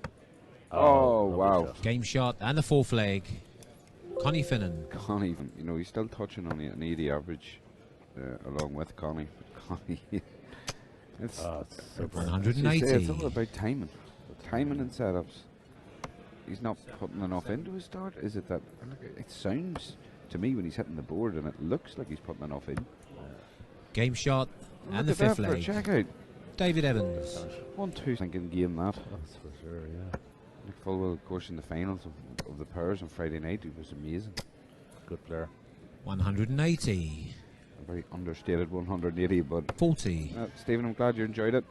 C: Oh,
F: lovely
C: wow.
F: shot.
B: Game shot and the fourth leg. Connie Finnan.
C: Connie, you know, he's still touching on an 80 average along with Connie. Connie, it's,
F: It's super.
B: 180.
C: It's all about timing. Timing and setups. He's not putting enough into his start. Is it that? It sounds to me when he's hitting the board, and it looks like he's putting enough in.
B: Game shot and the
C: Look at
B: fifth
C: that for a
B: leg.
C: check out.
B: David Evans.
C: 1-2. Thinking game that.
F: That's for sure, yeah.
C: Nick Fulwell, of course, in the finals of the pairs on Friday night, he was amazing.
F: Good player.
B: 180.
C: A very understated 180, but
B: 40.
C: Stephen, I'm glad you enjoyed it.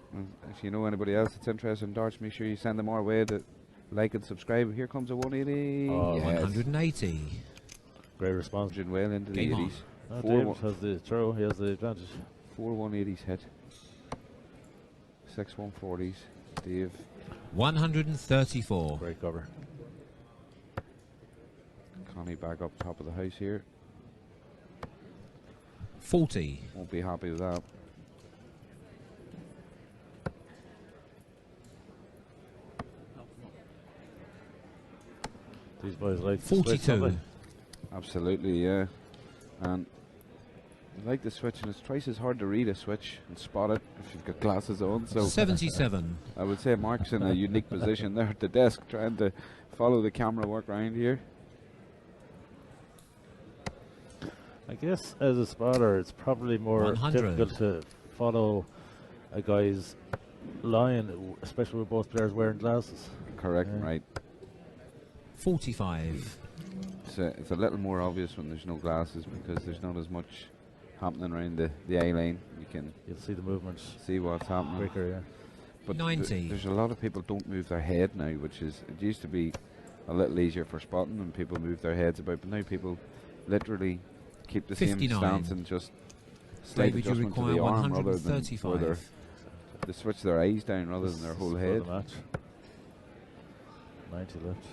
C: If you know anybody else that's interested in darts, make sure you send them our way to like and subscribe. Here comes a 180.
F: Oh,
C: Yes.
B: 180.
F: Great response.
C: Margin well into the
B: Game on.
C: 80s.
F: Oh,
C: Four
F: Dave has the throw. He has the advantage.
C: 4 180s hit. 6 140s. Dave.
B: 134.
F: Great cover.
C: Connie back up top of the house here.
B: 40.
C: Won't be happy with that.
F: These boys like to switch,
B: 42.
F: don't
C: Absolutely, yeah. And I like the switch, and it's twice as hard to read a switch and spot it if you've got glasses on. So
B: 77.
C: I would say Mark's in a unique position there at the desk, trying to follow the camera work around here.
F: I guess as a spotter, it's probably more
B: 100.
F: difficult to follow a guy's line, especially with both players wearing glasses.
C: Correct,
F: Yeah.
C: right.
B: 45.
C: It's a little more obvious when there's no glasses because there's not as much happening around the eye line. You can
F: You'll see the movements
C: see what's happening.
F: quicker, yeah.
C: But
B: 90.
C: there's a lot of people don't move their head now, which is, it used to be a little easier for spotting and people move their heads about, but now people literally keep the
B: 59.
C: same stance and just slight
B: David, you
C: adjustment to
B: require
C: the arm rather than
B: 135.
C: they switch their eyes down rather than their whole head.
F: 90 left.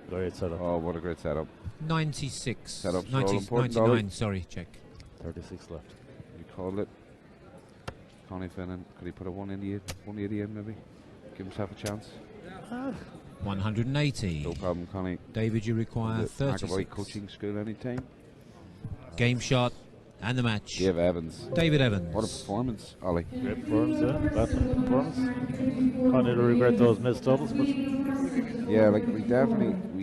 F: Great setup.
C: Oh, what a great setup.
B: 96.
C: Setups are all important,
B: 99,
C: Ollie.
B: sorry, check.
F: 36 left.
C: You called it. Connie Finnan, could he put a 180 in maybe? Give himself a chance.
B: 180.
C: No problem, Connie.
B: David, you require
C: The
B: 36.
C: McAvoy coaching school anytime.
B: Game shot and the match.
C: Dave Evans.
B: David Evans.
C: What a performance, Ollie.
F: Great performance, yeah. Batsman performance. Kind of regret those missed doubles, but
C: Yeah, like we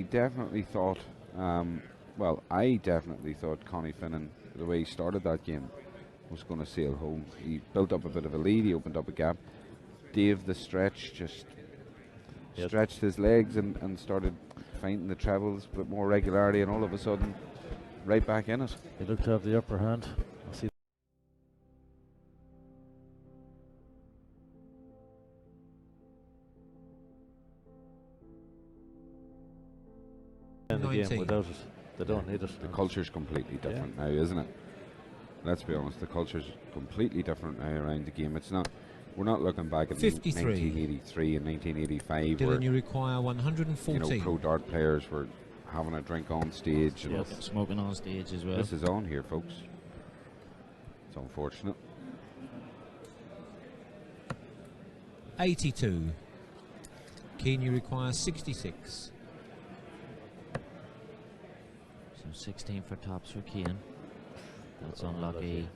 C: definitely thought, well, I definitely thought Connie Finnan, the way he started that game, was going to sail home. He built up a bit of a lead, he opened up a gap. Dave, the stretch, just stretched his legs and started finding the trebles with more regularity, and all of a sudden, right back in it.
F: he looked to have the upper hand. I see. In the
B: 90.
F: game without it, they don't need it.
C: The culture's completely different now, isn't it? Let's be honest, the culture's completely different now around the game. It's not. We're not looking back at
B: 53.
C: 1983 and 1985
B: Dylan,
C: where
B: you require 140.
C: pro dart players were having a drink on stage. And
A: Smoking on stage as well.
C: this is on here, folks. It's unfortunate.
B: 82. Keane, you require 66.
A: So 16 for tops for Keane. That's unlucky.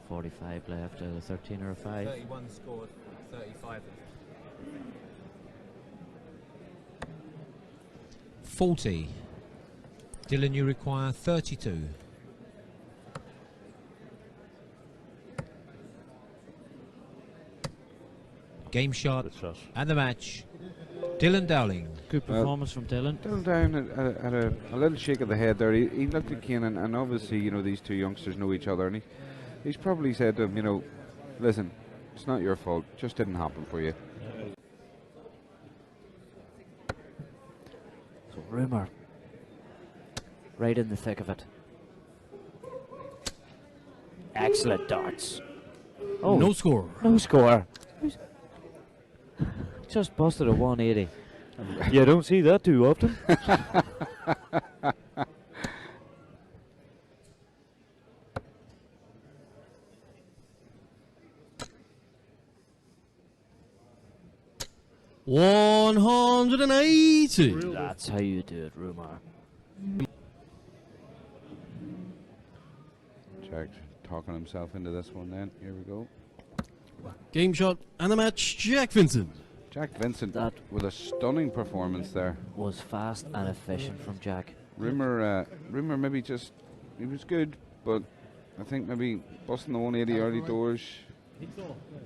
A: 45 left, 13 or a 5.
B: 31 scored, 35 40. Dylan, you require 32. Game shot
F: Good shot.
B: and the match. Dylan Dowling.
A: Good performance from Dylan.
C: Dylan down at a little shake of the head there. He looked at Keane, and obviously, you know, these two youngsters know each other, and he's probably said to him, you know, listen, it's not your fault, just didn't happen for you.
A: So Rumour, right in the thick of it. Excellent darts. Oh,
E: No score.
A: no score. Just busted a 180. You don't see that too often.
E: $180.
A: That's how you do it, Rumour.
C: Jack talking himself into this one then. Here we go.
E: Game shot and the match, Jack Vincent.
C: Jack Vincent
A: That
C: with a stunning performance there.
A: was fast and efficient from Jack.
C: Rumour maybe just, he was good, but I think maybe busting the 180 early doors.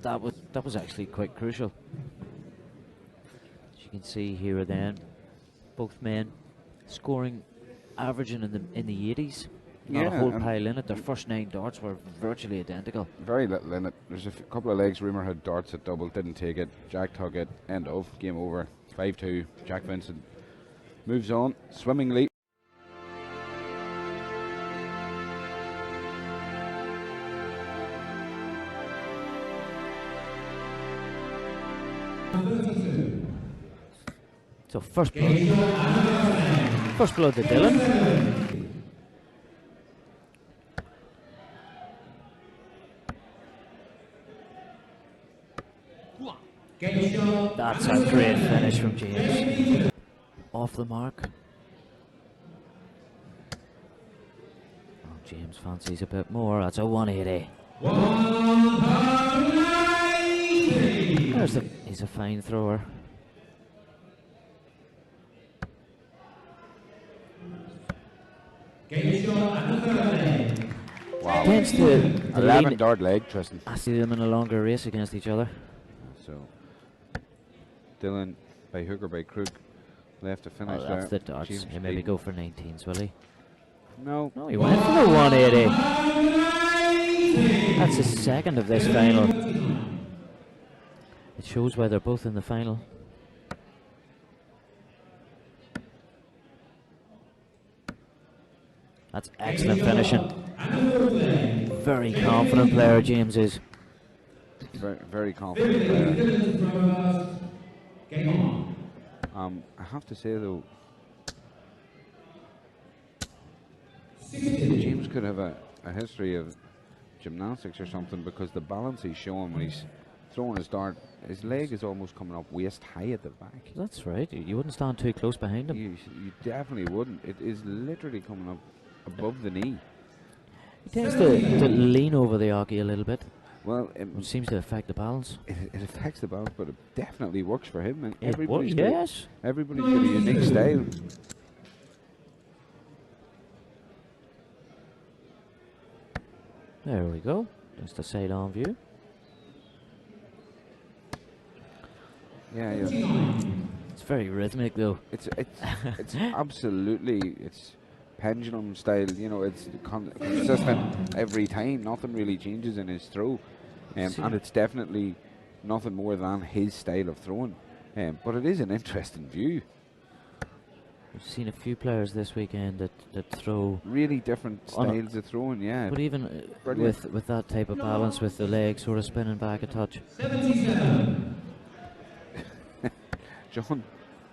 A: That was actually quite crucial. As you can see here or then, both men scoring, averaging in the 80s. Not a
C: Yeah,
A: whole
C: and
A: pile in it. Their first 9 darts were virtually identical.
C: very little in it. There's a couple of legs. Rumour had darts at double, didn't take it. Jack took it. End of. Game over. 5-2. Jack Vincent moves on swimmingly.
A: So first blood to Dylan. That's a great finish from James. Off the mark. Oh, James fancies a bit more. That's a 180. He's a fine thrower.
C: Wow.
A: Against the
C: 11
A: lead,
C: dart leg, Tristan.
A: I see them in a longer race against each other.
C: So Dylan by hook or by crook left to finish
A: Oh,
C: there.
A: that's the darts.
C: James
A: He maybe
C: Dean.
A: go for 19s, will he?
C: No.
A: No, he went for the 180. That's the second of this final. It Shows why they're both in the final. That's excellent finishing. Very confident player, James is.
C: Very, very confident player. I have to say though, James could have a history of gymnastics or something, because the balance he's showing when he's throwing his dart, his leg is almost coming up waist high at the back.
A: That's right. You wouldn't stand too close behind him.
C: You definitely wouldn't. It is literally coming up above the knee.
A: He tends to lean over the hockey a little bit.
C: Well,
A: Which seems to affect the balance.
C: it affects the balance, but it definitely works for him. And
A: Yes.
C: everybody's got a unique style.
A: There we go. Just a side on view.
C: Yeah.
A: It's very rhythmic though.
C: It's absolutely, it's pendulum style. You know, it's consistent every time. Nothing really changes in his throw, and it's definitely nothing more than his style of throwing. But it is an interesting view.
A: We've seen a few players this weekend that throw
C: really different styles of throwing. Yeah,
A: but even with that type of balance, with the leg sort of spinning back a touch.
D: 77.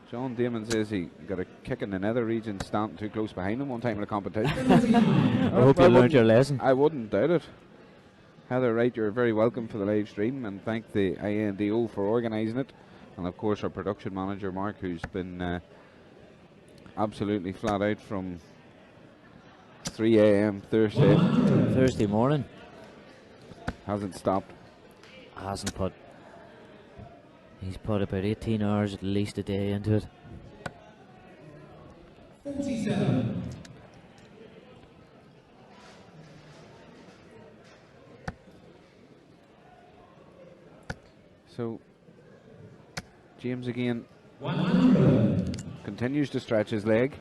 C: John Damon says he got a kick in the nether region standing too close behind him one time in a competition.
A: I hope you learned your lesson.
C: I wouldn't doubt it. Heather Wright, you're very welcome for the live stream, and thank the INDO for organising it, and of course our production manager Mark, who's been absolutely flat out from 3 a.m. Thursday
A: morning.
C: Hasn't stopped.
A: He's put about 18 hours at least a day into it.
D: 47.
C: So James again
D: 100.
C: continues to stretch his leg.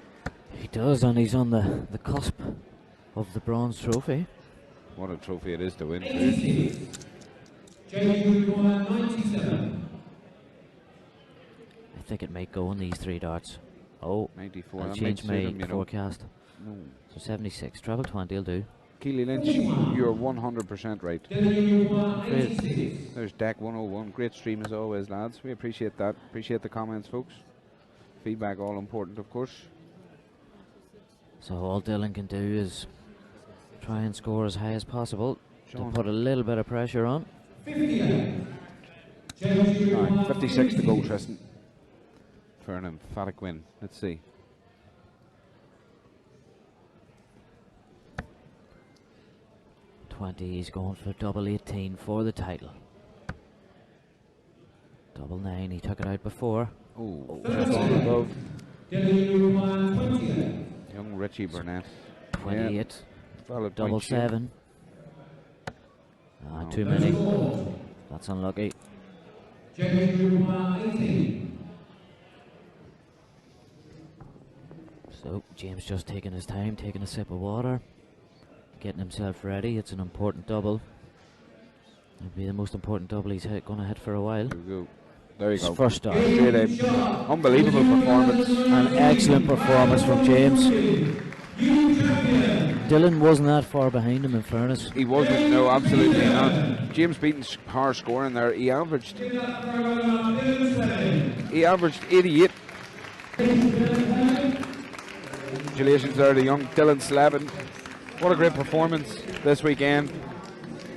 A: He does, and he's on the cusp of the bronze trophy.
C: What a trophy it is to win.
D: 86. James 97.
A: I think it might go on these three darts. Oh,
C: 94.
A: I'll
C: that
A: change
C: might suit
A: my
C: him, you know.
A: forecast.
C: No.
A: So 76, treble 20 will do.
C: Keely Lynch, you're 100% right.
D: Great.
C: There's Deck 101. Great stream as always, lads. We appreciate that. Appreciate the comments, folks. Feedback all important, of course.
A: So all Dylan can do is try and score as high as possible to
C: Sean.
A: put a little bit of pressure on.
D: 58.
C: Right, 56 to go, Tristan. For an emphatic win. Let's see.
A: He's going for double 18 for the title. Double 9, he took it out before.
C: Oh, just on above.
D: 28.
C: Young Richie Burnett.
A: 28.
C: Yeah. Valid
A: Double
C: point share.
A: 7. Too many. That's unlucky. So James just taking his time, taking a sip of water, getting himself ready. It's an important double. It'll be the most important double he's going to hit for a while.
C: There we go. There you go.
A: First start.
C: Straight aim. Unbelievable performance.
A: An excellent performance from James. Dylan wasn't that far behind him, in fairness.
C: He wasn't, no, absolutely not. James Beaton's power scoring there, he averaged 88. Congratulations there to young Dylan Slevin. What a great performance this weekend.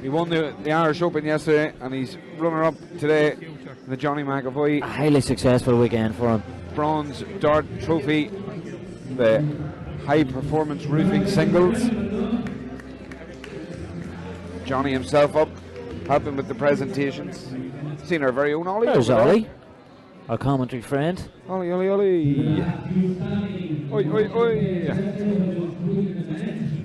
C: He won the Irish Open yesterday, and he's runner-up today in the Johnny McAvoy
A: A highly successful weekend for him.
C: Bronze Dart Trophy, the high performance roofing singles. Johnny himself up, helping with the presentations. Seen our very own Ollie.
A: There's
C: over there.
A: Ollie, our commentary friend.
C: Ollie, Ollie, Ollie. Oi, oi, oi.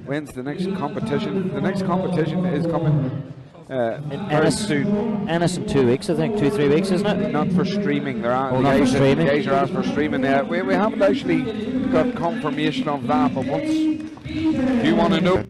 C: When's the next competition? The next competition is coming very soon.
A: Ennis in 2 weeks, I think. 2-3 weeks, isn't it?
C: Not for streaming. There are
A: Oh, not for streaming.
C: guys are asked for streaming. We haven't actually got confirmation of that, but once you want to know.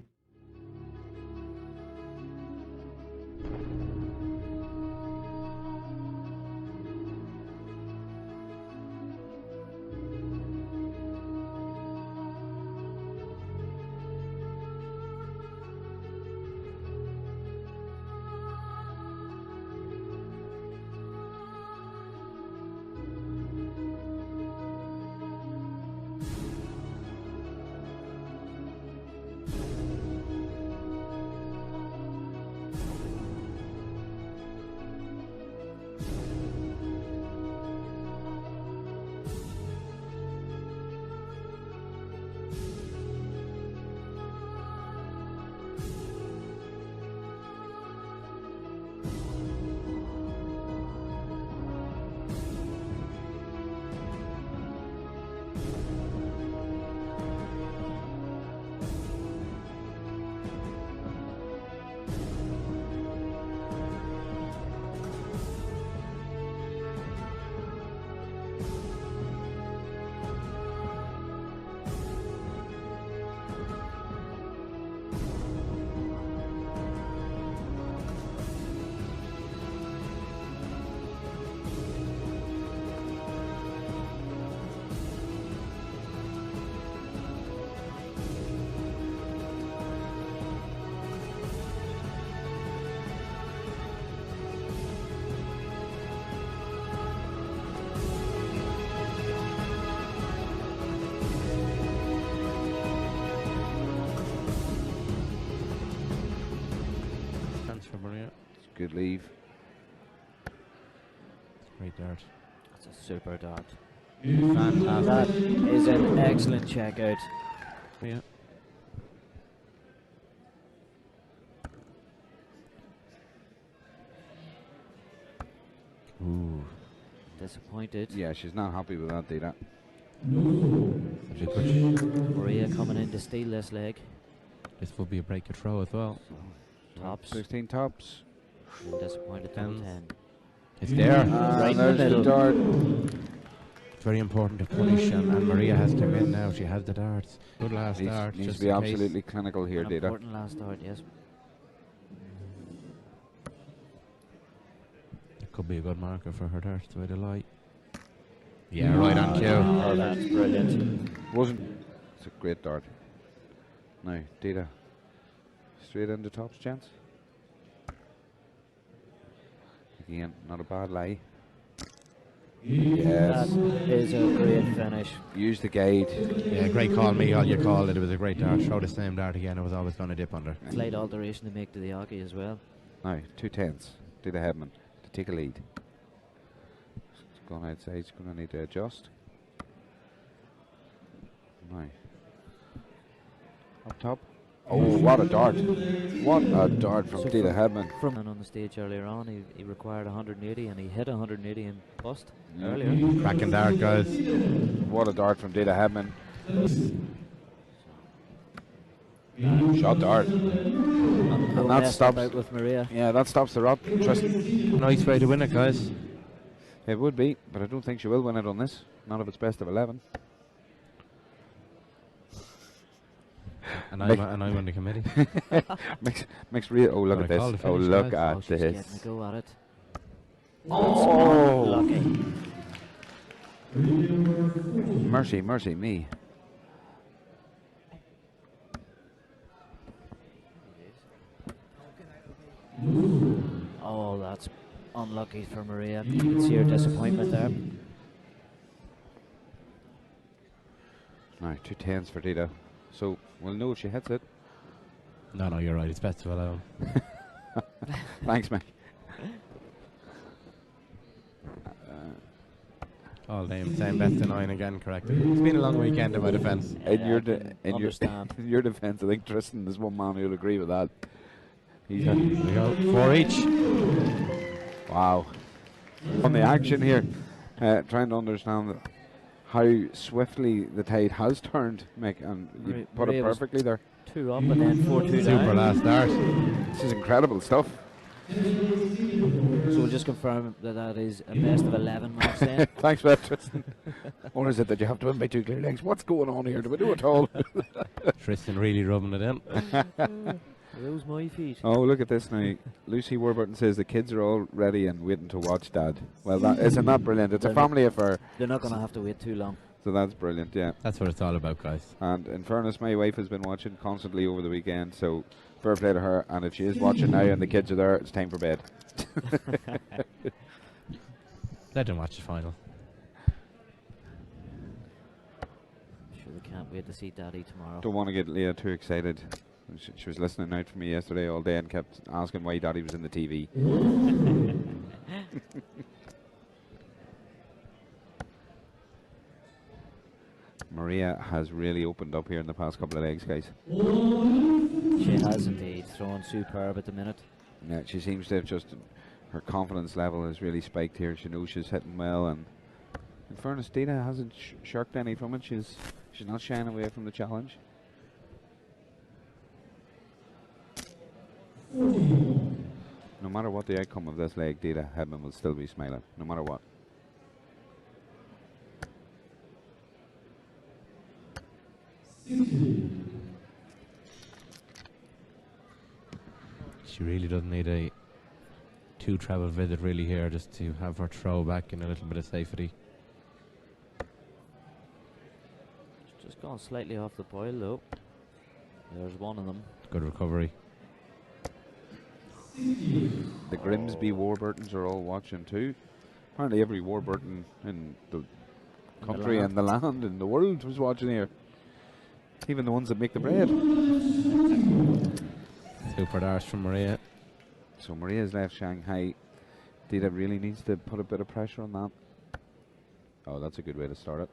C: Good leave.
J: Great dart.
A: That's a super dart.
J: Fantastic.
A: That is an excellent check out.
J: Yeah. Ooh.
A: Disappointed.
C: Yeah, she's not happy with that, Dita.
A: Maria coming in to steal this leg.
J: This will be a break of throw as well.
A: Tops.
C: 16 tops.
A: And disappointed double 10.
J: It's there.
A: Right in the
C: there's
A: middle.
C: the dart.
J: It's very important to punish, and Maria has come in now. She has the darts. Good last dart.
C: Needs
J: just
C: to be
J: in case.
C: absolutely clinical here,
A: An
C: Dita.
A: important last dart, yes.
J: It could be a good marker for her darts, the way they lie. Yeah, right on cue.
A: Oh, that's brilliant.
C: It's a great dart. Now, Dita. Straight into tops, chance. Again, not a bad lie. Yes.
A: That is a great finish.
C: Use the gate.
J: Yeah, great call, Miguel. You called it. It was a great dart. Throw the same dart again. It was always going to dip under.
A: Slight alteration to make to the Aki as well.
C: Now, 2 10s. Dita Hedman to take a lead. It's gone outside. It's going to need to adjust. Now. Up top. Oh, what a dart. What a dart from Dita Hedman.
A: From on the stage earlier on, he required 180 and he hit 180 and bust
C: Yeah.
A: earlier.
J: Cracking dart, guys.
C: What a dart from Dita Hedman. Shot dart.
A: And
C: that stops.
A: out with Maria.
C: Yeah, that stops the rot.
J: Nice way to win it, guys.
C: It would be, but I don't think she will win it on this. Not if it's best of 11.
J: And I'm on the committee.
C: Mixed real. Oh, look
J: Wanna
C: at this.
J: call the
C: Oh,
J: finish,
C: look
J: guys?
C: at
A: She's getting
C: this.
A: a go at it.
C: Oh,
A: Lucky.
C: mercy, mercy me.
A: Oh, that's unlucky for Maria. You can see her disappointment there.
C: Right, 2 10s for Dita. So we'll know if she hits it.
J: No, you're right. It's best of 11.
C: Thanks, mate.
J: All name, same best of 9 again, corrected. It's been a long weekend in my defence.
C: In
A: Yeah,
C: your
A: I can understand.
C: in your defence, I think Tristan is one man who'll agree with that. He's
J: There we go. 4 each.
C: wow. On the action here, trying to understand how swiftly the tide has turned, Mick, and you put it
A: Maria was
C: perfectly there.
A: 2 up and then 4-2
J: Super
A: down.
J: last dart.
C: This is incredible stuff.
A: So we'll just confirm that is a best of 11 match then.
C: Thanks for that, Tristan. Or is it that you have to win by 2 clear legs? What's going on here? Do we do it all?
J: Tristan really rubbing it in.
A: Are those my feet?
C: Oh, look at this now. Lucy Warburton says the kids are all ready and waiting to watch Dad. Well, isn't that brilliant? It's a family affair.
A: They're not going to have to wait too long.
C: So that's brilliant, yeah.
J: That's what it's all about, guys.
C: And in fairness, my wife has been watching constantly over the weekend, so fair play to her. And if she is watching now and the kids are there, it's time for bed.
J: Let them watch the final.
A: Sure, they can't wait to see Daddy tomorrow.
C: Don't want to get Leah too excited. She was listening out for me yesterday all day and kept asking why Daddy was in the TV. Maria has really opened up here in the past couple of legs, guys.
A: She has indeed. Throwing superb at the minute.
C: Yeah, she seems to have just, her confidence level has really spiked here. She knows she's hitting well, and in fairness, Dita hasn't shirked any from it. She's not shying away from the challenge. No matter what the outcome of this leg, Dita Hedman will still be smiling, no matter what.
J: She really doesn't need a 2 travel visit really here just to have her throw back in a little bit of safety.
A: Just gone slightly off the boil though. There's one of them.
J: Good recovery.
C: The Grimsby Warburtons are all watching too. Apparently every Warburton in the country and the land and the world was watching here. Even the ones that make the bread.
J: Super darts from Maria.
C: So Maria's left Shanghai. Dita really needs to put a bit of pressure on that. Oh, that's a good way to start it.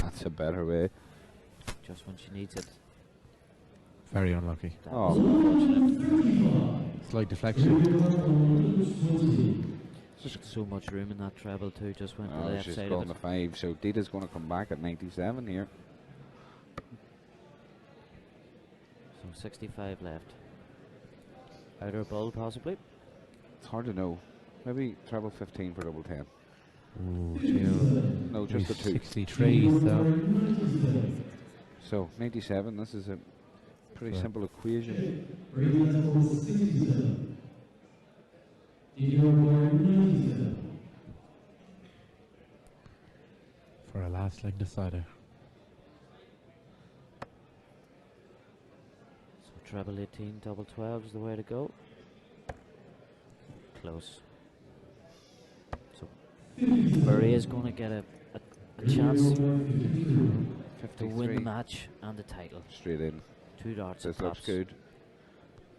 C: That's a better way.
A: Just when she needs it.
J: Very unlucky.
A: That
C: Oh.
A: was unfortunate.
J: Slight deflection.
A: Just so much room in that treble too. Just went to the
C: Oh,
A: left
C: she's
A: side
C: gone
A: of
C: to
A: it.
C: 5. So Dita's going to come back at 97 here.
A: So 65 left. Outer ball possibly.
C: It's hard to know. Maybe treble 15 for double 10.
J: Ooh, two.
C: No, just the 2.
J: 63, so.
C: So 97. This is a pretty simple equation.
J: For a last leg decider.
A: So treble 18, double 12 is the way to go. Close. So Maria's going to get a chance to win the match and the title.
C: Straight in.
A: 2 darts.
C: This looks good.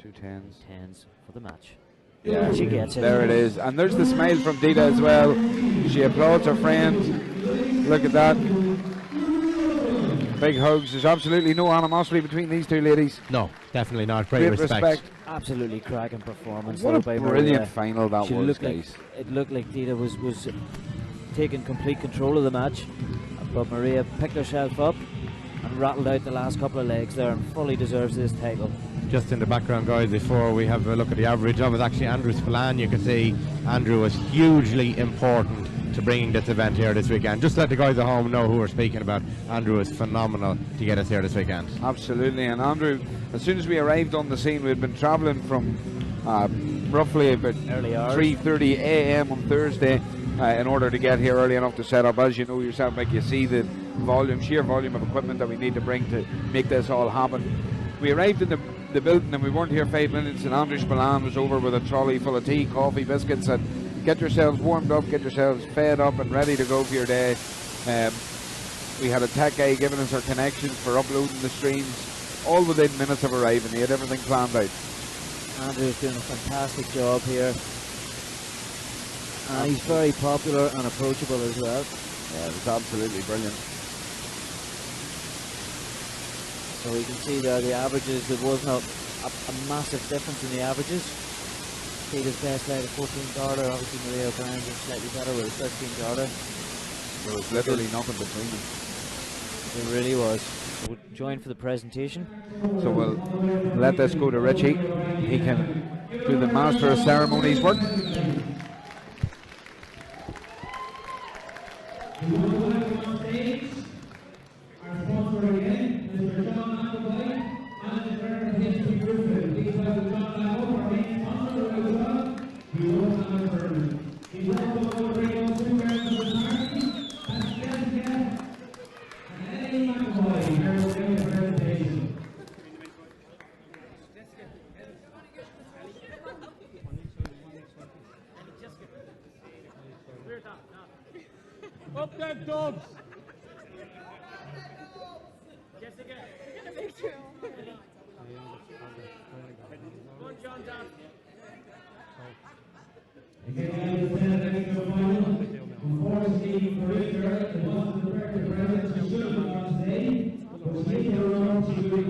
C: 2 10s.
A: 10s for the match.
C: Yeah,
A: she gets it.
C: There it is. And there's the smile from Dita as well. She applauds her friend. Look at that. Big hugs. There's absolutely no animosity between these two ladies.
J: No, definitely not. Great respect.
A: Absolutely cracking performance.
C: What a
A: by
C: brilliant
A: Maria.
C: final that
A: She
C: was,
A: looked
C: guys.
A: It looked like Dita was taking complete control of the match, but Maria picked herself up and rattled out the last couple of legs there and fully deserves this title.
J: Just in the background, guys, before we have a look at the average, that was actually Andrew Spillane. You can see Andrew was hugely important to bringing this event here this weekend. Just let the guys at home know who we're speaking about. Andrew was phenomenal to get us here this weekend.
C: Absolutely. And Andrew, as soon as we arrived on the scene, we'd been travelling from roughly about 3:30 a.m. on Thursday in order to get here early enough to set up. As you know yourself, Mike, you see the sheer volume of equipment that we need to bring to make this all happen. We arrived in the building and we weren't here 5 minutes, and Andrew Spillane was over with a trolley full of tea, coffee, biscuits, and get yourselves warmed up, get yourselves fed up and ready to go for your day. We had a tech guy giving us our connections for uploading the streams, all within minutes of arriving. He had everything planned out.
A: Andrew's doing a fantastic job here. He's very popular and approachable as well.
C: Yeah, it was absolutely brilliant.
A: So we can see there the averages, there wasn't a massive difference in the averages. Peter's best leg of 14 darter, obviously Maria O'Brien's is slightly better with a 13 darter.
C: There was literally nothing between them.
A: It really was. So we'll join for the presentation.
C: So we'll let this go to Richie. He can do the Master of Ceremonies work.
D: Up them dogs! Jessica, get a picture. Come on, John, down. Unfortunately for Richard, it wasn't the perfect present she should have gone today, but she did her own. She will be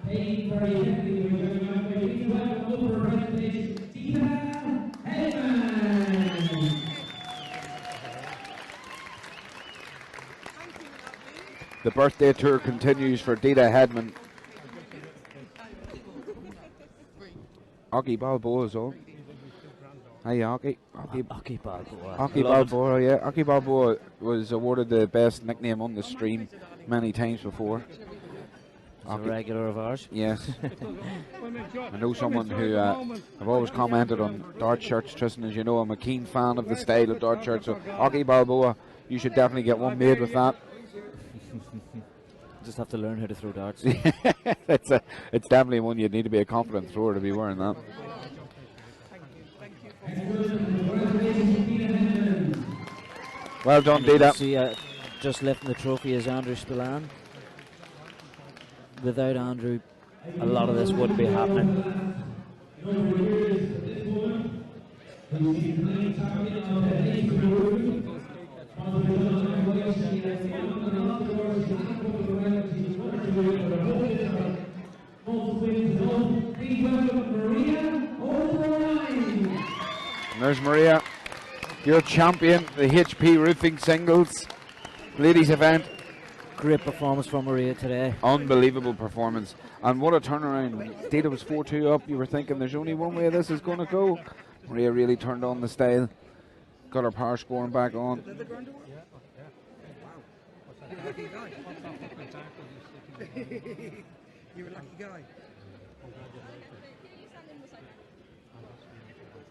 D: paying very heavily for going out. Please welcome up for presentation, Dita Hedman.
C: The birthday tour continues for Dita Hedman. Aki Balboa's on. Hi, Aki.
A: Aki Balboa.
C: Aki Balboa, yeah. Aki Balboa was awarded the best nickname on the stream many times before.
A: He's a regular of ours.
C: Yes. I know someone who I've always commented on dart shirts. Tristan, as you know, I'm a keen fan of the style of dart shirts. So Aki Balboa, you should definitely get one made with that.
A: Just have to learn how to throw darts.
C: It's definitely one you'd need to be a confident thrower to be wearing that. Well done, Dita.
A: See, just lifting the trophy is Andrew Spillane. Without Andrew, a lot of this wouldn't be happening.
C: And there's Maria, your champion, the HP Roofing Singles ladies event.
A: Great performance from Maria today.
C: Unbelievable performance. And what a turnaround. Data was 4-2 up. You were thinking there's only one way this is going to go. Maria really turned on the style. Got her power scoring back on.
H: You're a lucky guy.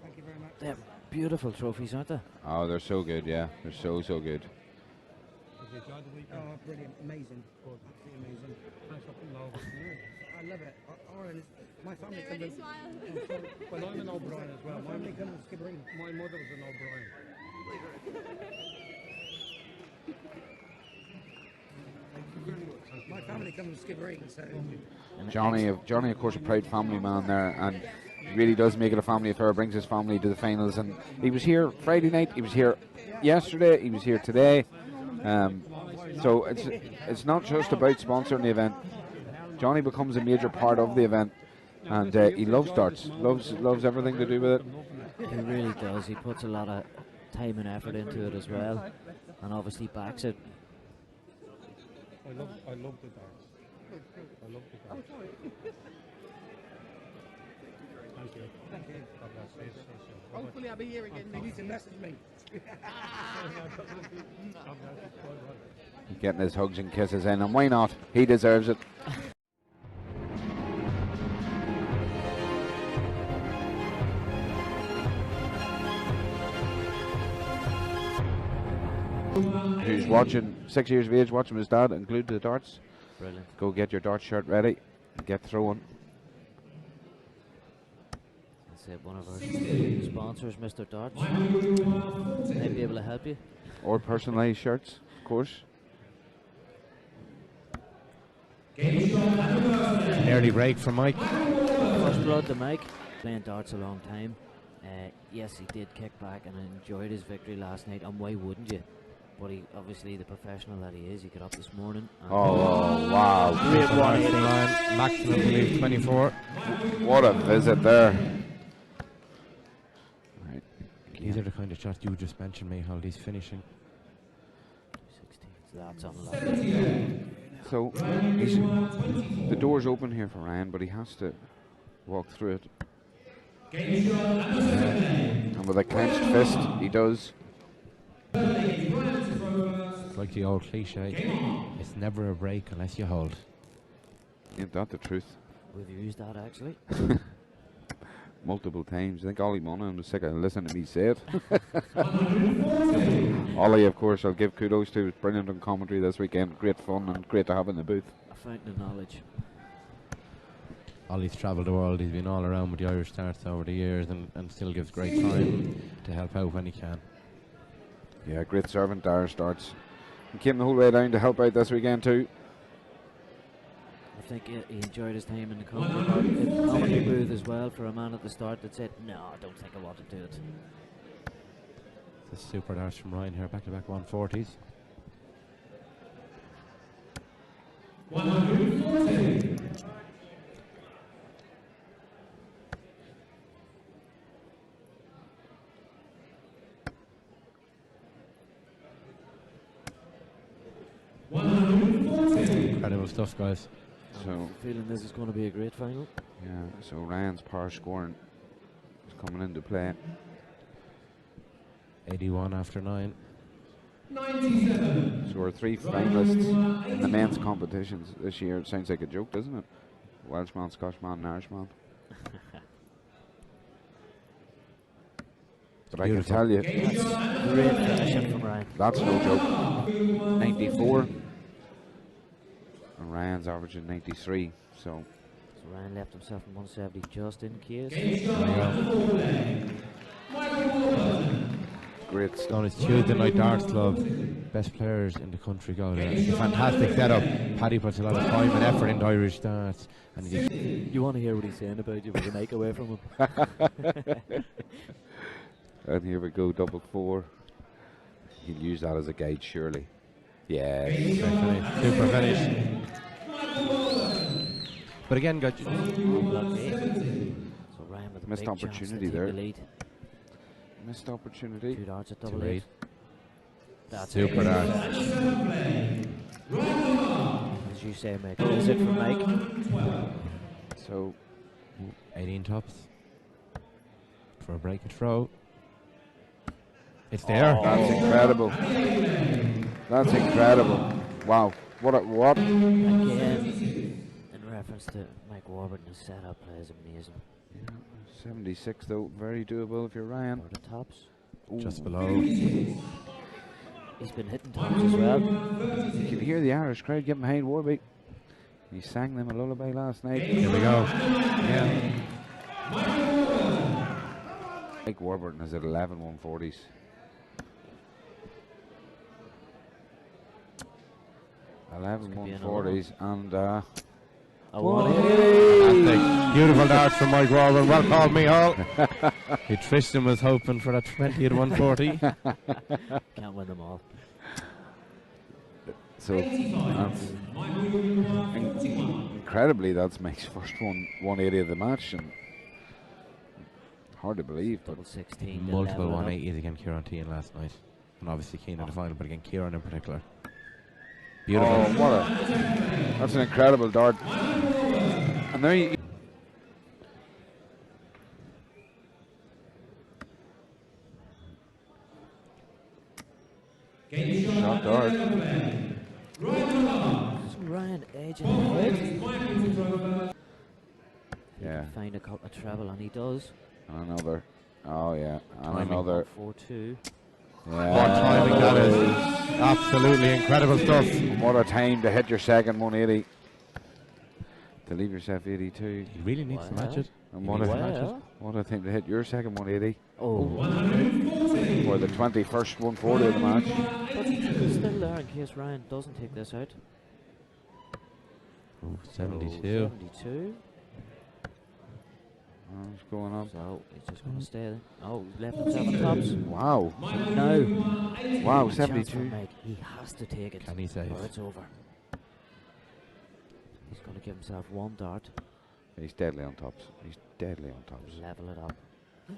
H: Thank you very much.
A: They're beautiful trophies, aren't they?
C: Oh, they're so good, yeah. They're so good.
H: Oh, brilliant, amazing, absolutely amazing. I love it. Ireland is, my family comes in. Well, I'm an O'Brien as well. My family comes from Skibbereen. My mother was an O'Brien. My family comes from Skibbereen, so.
C: Johnny, of course, a proud family man there, and really does make it a family affair. Brings his family to the finals, and he was here Friday night. He was here yesterday. He was here today. So it's not just about sponsoring the event. Johnny becomes a major part of the event, and he loves darts, loves everything to do with it.
A: He really does. He puts a lot of time and effort into it as well, and obviously backs it.
F: I love the darts. I love the darts. Thank you.
H: Thank you.
F: God bless you.
G: Hopefully I'll be here again.
H: You need to message me.
C: Getting his hugs and kisses in, and why not? He deserves it. Who's watching, 6 years of age, watching his dad include the darts.
A: Brilliant.
C: Go get your dart shirt ready and get throwing.
A: That's it, one of our sponsors, Mr. Darts. Might be able to help you.
C: Or personalised shirts, of course.
J: Early break from Mike.
A: First blood to Mike. Playing darts a long time. Yes, he did kick back and enjoyed his victory last night, and why wouldn't you? But he, obviously, the professional that he is, he got up this morning.
C: Oh, wow.
A: Great 180.
J: Maximum, I believe, 24.
C: What a visit there. Right.
J: These are the kind of shots you just mentioned, Michael. He's finishing.
A: 16. That's unlucky.
C: So, the door's open here for Ryan, but he has to walk through it. And with a clenched fist, he does.
J: It's like the old cliche. It's never a break unless you hold.
C: Ain't that the truth?
A: We've used that actually.
C: Multiple times. I think Ollie Monaghan was sick of listening to me say it. Ollie, of course, I'll give kudos to. It was brilliant on commentary this weekend. Great fun and great to have in the booth.
A: A fountain of knowledge.
J: Ollie's travelled the world. He's been all around with the Irish darts over the years, and still gives great time to help out when he can.
C: Yeah, great servant, Irish darts. He came the whole way down to help out this weekend too.
A: I think he enjoyed his time in the commentary booth as well, for a man at the start that said, no, I don't think I want to do it.
J: The super darts from Ryan here, back-to-back 140s.
D: 140.
J: Incredible stuff, guys.
C: So,
A: I'm feeling this is going to be a great final.
C: yeah, so Ryan's power scoring is coming into play.
J: 81 after 9.
D: 97.
C: So we're 3 finalists in the men's competitions this year. It sounds like a joke, doesn't it? Welshman, Scotsman, and Irishman. But I can tell you,
A: Great finishing from Ryan.
C: that's no joke. 94. And Ryan's averaging 93. So
A: Ryan left himself in 170 just in case.
C: great stuff.
J: On his Tuesday night darts club. best players in the country go there. It's a fantastic setup. Paddy puts a lot of time and effort into Irish darts. And
A: You want to hear what he's saying about you with a mic away from him.
C: And here we go, double 4. He'll use that as a gauge, surely. Yeah.
J: Super finish. But again, got
A: So Ryan with a
C: missed
A: big chance to
C: opportunity
A: take
C: there.
A: the lead.
C: Missed opportunity.
A: 2 darts at double
J: 2-8.
A: 8. That's
J: Super
A: it.
J: dart.
A: As you say, mate. Is it from Mike?
C: So
J: 18 tops for a break and throw. It's there.
C: that's incredible. That's incredible. Wow. What?
A: Again, in reference to Mike Warburton, his setup play is amazing.
C: Yeah, 76 though, very doable if you're Ryan.
A: For the tops.
J: Just below.
A: He's been hitting tops as well.
C: You can hear the Irish crowd giving behind Warby. He sang them a lullaby last night.
J: Here we go. Yeah.
C: Mike Warburton is at 11 140s.
A: Could be
C: 140s and
A: a
J: Fantastic. Beautiful darts from Mike Warburton. Well called, Michal. Tristan was hoping for that 20 at 140.
A: Can't win them all.
C: so that's incredibly that's Mike's first 180 of the match, and hard to believe, but
A: Double 16.
J: Multiple 180s against Kieran Tehan last night. And obviously Keane in the final, but again Kieran in particular. Beautiful.
C: oh, that's an incredible dart. And there you shot dart.
A: Ryan edging ahead.
C: Yeah.
A: Find a couple of treble, and he does.
C: And another. Oh yeah. And
J: Timing.
C: another.
A: 4-2.
J: What timing that is. Absolutely incredible stuff.
C: What a time to hit your second 180. To leave yourself 82.
J: He really needs to match it.
C: And
J: He
C: what
J: needs
C: a,
J: to match it.
C: what a thing to hit your second 180.
A: Oh,
C: For the 21st 140 of the match.
A: but he's still there in case Ryan doesn't take this out.
J: Ooh, 72.
A: 72.
C: What's going on?
A: So he's just going to stay there. Oh, he's left himself on tops.
C: Wow.
A: No.
C: Wow,
A: Chance for
C: 72.
A: Mike. He has to take it.
J: Can he save?
A: Or it's over. He's going to give himself 1 dart.
C: He's deadly on tops. He's deadly on tops.
A: Level it up.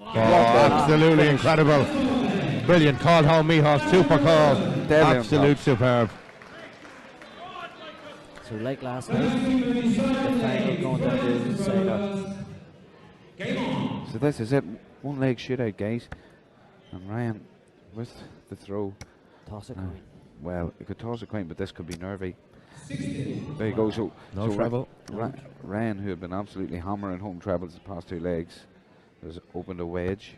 J: Oh, absolutely incredible. Brilliant. Called home, Michal. Super call.
C: Deadly
J: Absolute superb.
A: So like last night, the final going down to the decider.
C: So this is it. 1 leg shootout, guys. And Ryan with the throw.
A: Toss a coin.
C: Well, you could toss a coin, but this could be nervy. There you go. So,
J: No treble.
C: Ryan, who had been absolutely hammering home trebles the past 2 legs, has opened a wedge.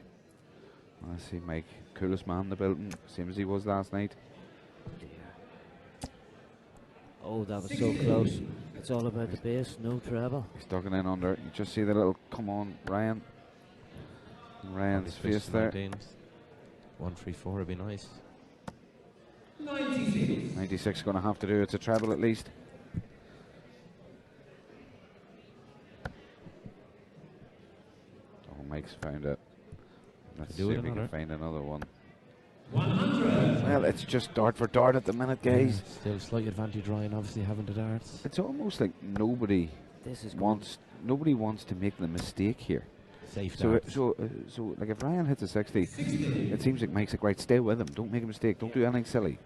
C: I see Mike, coolest man in the building, same as he was last night.
A: Oh, that was so close. It's all about the base, no treble.
C: He's ducking in under. You just see the little come on, Ryan. And Ryan's face there.
J: 134 would be nice.
C: 96 going to have to do. It's a treble at least. Oh, Mike's found it. Let's see if we can find another one. 100. Well, it's just dart for dart at the minute, guys.
J: Still slight advantage Ryan obviously having the darts.
C: It's almost like nobody wants to make the mistake here.
J: Safe
C: So,
J: darts.
C: so like if Ryan hits a 60, it seems like Mike's like, right, stay with him. Don't make a mistake. Don't do anything silly.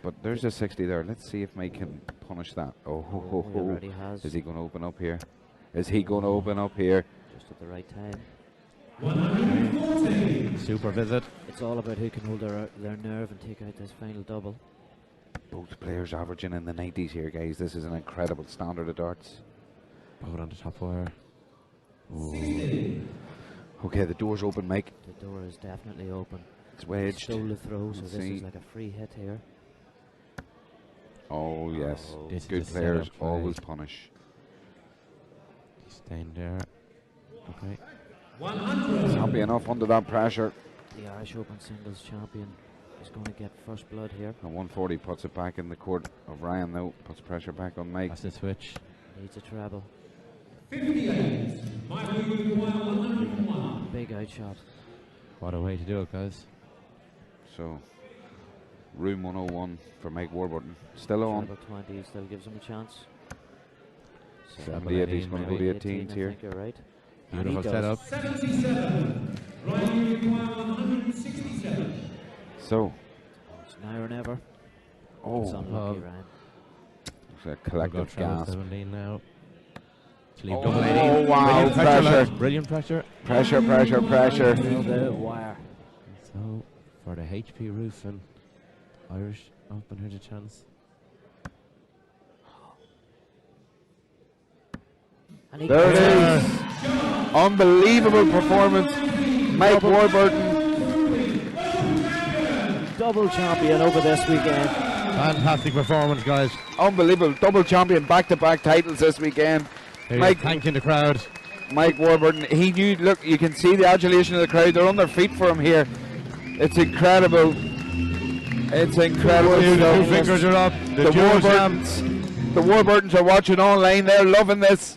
C: But there's a 60 there. Let's see if Mike can punish that. Oh, ho, ho,
A: He
C: ho.
A: already has.
C: Is he going to open up here? Is he going to open up here?
A: Just at the right time.
J: Super visit.
A: It's all about who can hold their nerve and take out this final double.
C: Both players averaging in the 90s here, guys. This is an incredible standard of darts.
J: Both on the top wire.
C: Okay, the door's open, Mike.
A: The door is definitely open.
C: It's wedged.
A: Stole the throw, so
C: Let's
A: this
C: see.
A: is like a free hit here.
C: Oh, yes.
J: This is
C: Good
J: a
C: players
J: setup play.
C: always punish.
J: He's staying there. Okay.
C: He's happy enough under that pressure.
A: The Irish Open singles champion He's going to get first blood here.
C: And 140 puts it back in the court of Ryan now. Puts pressure back on Mike.
J: That's the switch.
A: Needs a treble.
D: 58. My league require 101.
A: Big outshot.
J: What a way to do it, guys.
C: So, room 101 for Mike Warburton. Still on.
A: Treble 20 still gives him a chance.
C: 78, he's going to go to 18s here.
A: I think you're right.
J: Beautiful setup.
D: 77. Ryan require 167.
C: So,
A: it's now or never.
C: Oh,
A: it's unlucky, Ryan.
C: It's a collective gasp.
J: 17 now.
C: Oh,
J: double 18.
C: wow,
J: Brilliant
C: pressure.
J: lads. Brilliant pressure.
C: Pressure.
A: The wire.
J: So, for the HP roof and Irish Open, here's a chance.
A: And he
C: There it
A: goes.
C: is. Unbelievable performance. Mike Warburton.
A: Double champion over this weekend.
J: Fantastic performance, guys.
C: Unbelievable. Double champion, back-to-back titles this weekend. Mike,
J: thanking the crowd.
C: Mike Warburton, he knew, look, you can see the adulation of the crowd. They're on their feet for him here. It's incredible. It's incredible.
J: Two fingers are up.
C: The Warburtons are watching online. They're loving this.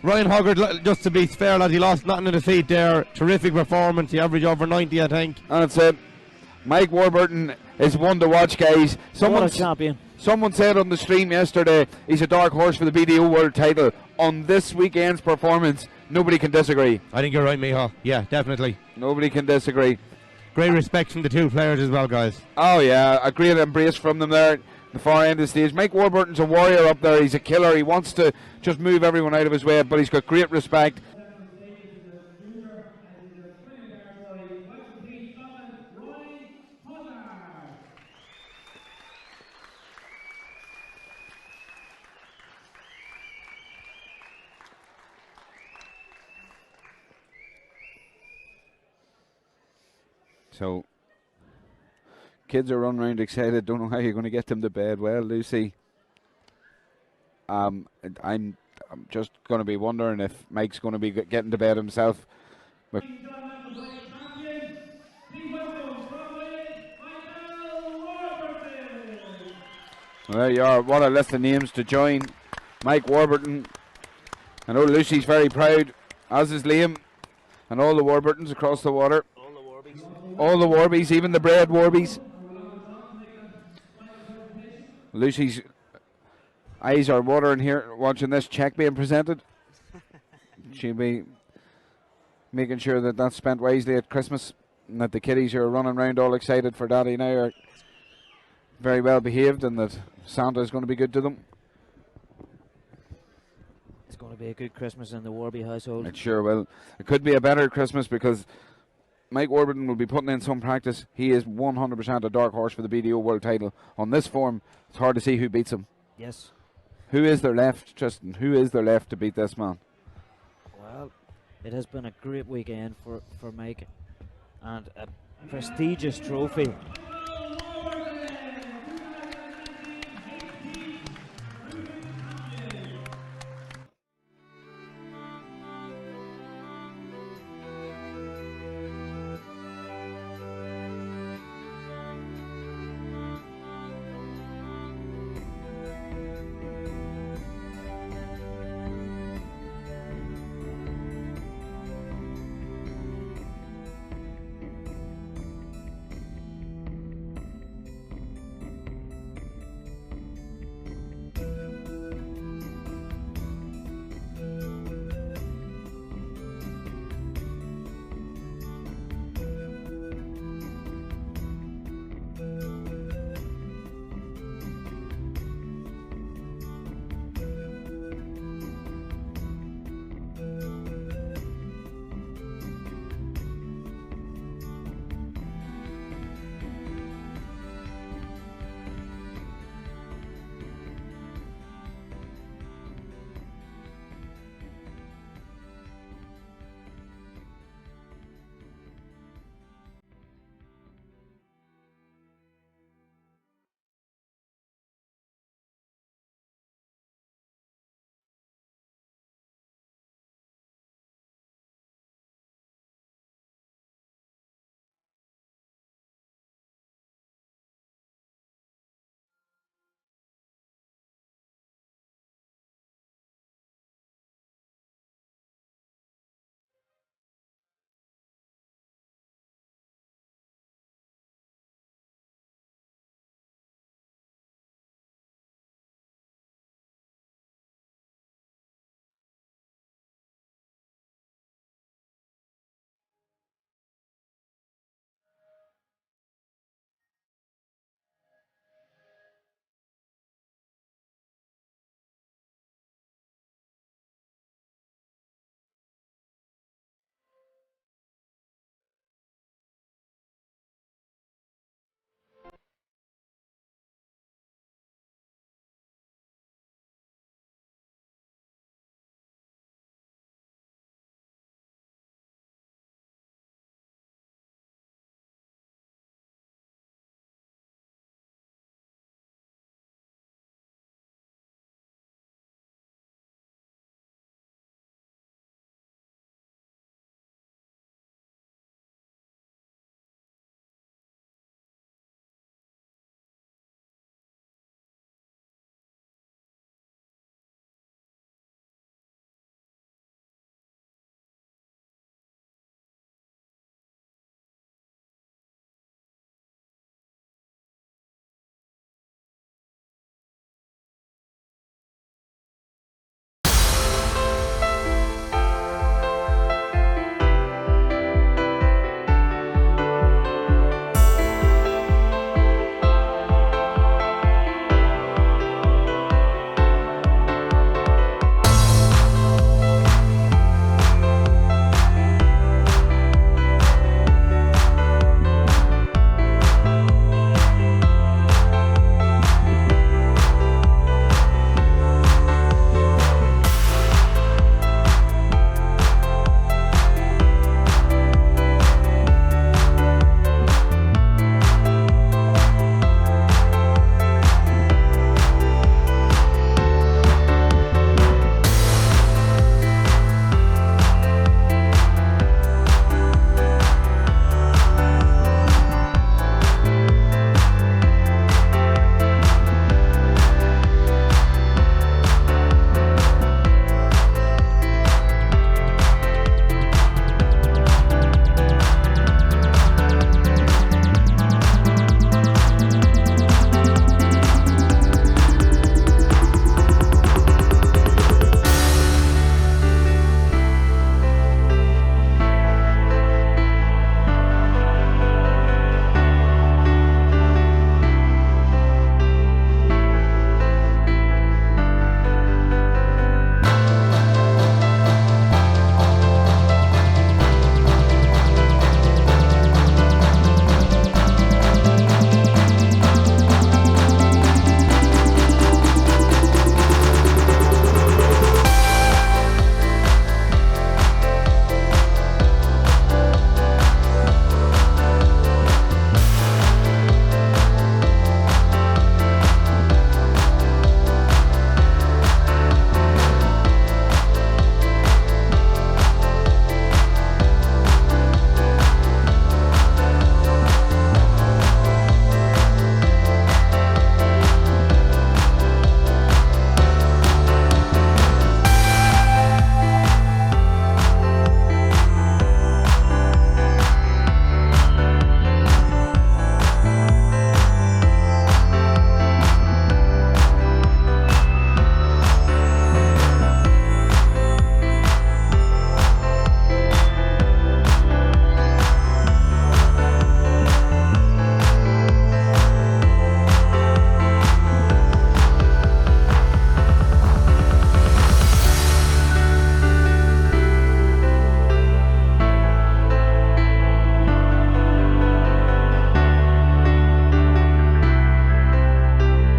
J: Ryan Hoggard, just to be fair, lads, he lost nothing in the feet there. Terrific performance. He averaged over 90, I think.
C: And it's Mike Warburton is one to watch, guys.
A: What a champion.
C: Someone said on the stream yesterday he's a dark horse for the BDO World title. On this weekend's performance, nobody can disagree.
J: I think you're right, Miho. Yeah, definitely.
C: Nobody can disagree.
J: Great respect from the two players as well, guys.
C: Oh yeah, a great embrace from them there at the far end of the stage. Mike Warburton's a warrior up there. He's a killer. He wants to just move everyone out of his way, but he's got great respect. So, kids are running around excited, don't know how you're going to get them to bed. Well, Lucy, I'm just going to be wondering if Mike's going to be getting to bed himself. But there you are. What a list of names to join Mike Warburton. I know Lucy's very proud, as is Liam, and all the Warburtons across the water. All the Warbies, even the bred Warbies. Lucy's eyes are watering here watching this cheque being presented. She'll be making sure that that's spent wisely at Christmas and that the kiddies who are running around all excited for Daddy now are very well behaved and that Santa is going to be good to them.
A: It's going to be a good Christmas in the Warby household.
C: It sure will. It could be a better Christmas because Mike Warburton will be putting in some practice. He is 100% a dark horse for the BDO World title. On this form, it's hard to see who beats him.
A: Yes.
C: Who is there left, Tristan? Who is there left to beat this man?
A: Well, it has been a great weekend for Mike and a prestigious trophy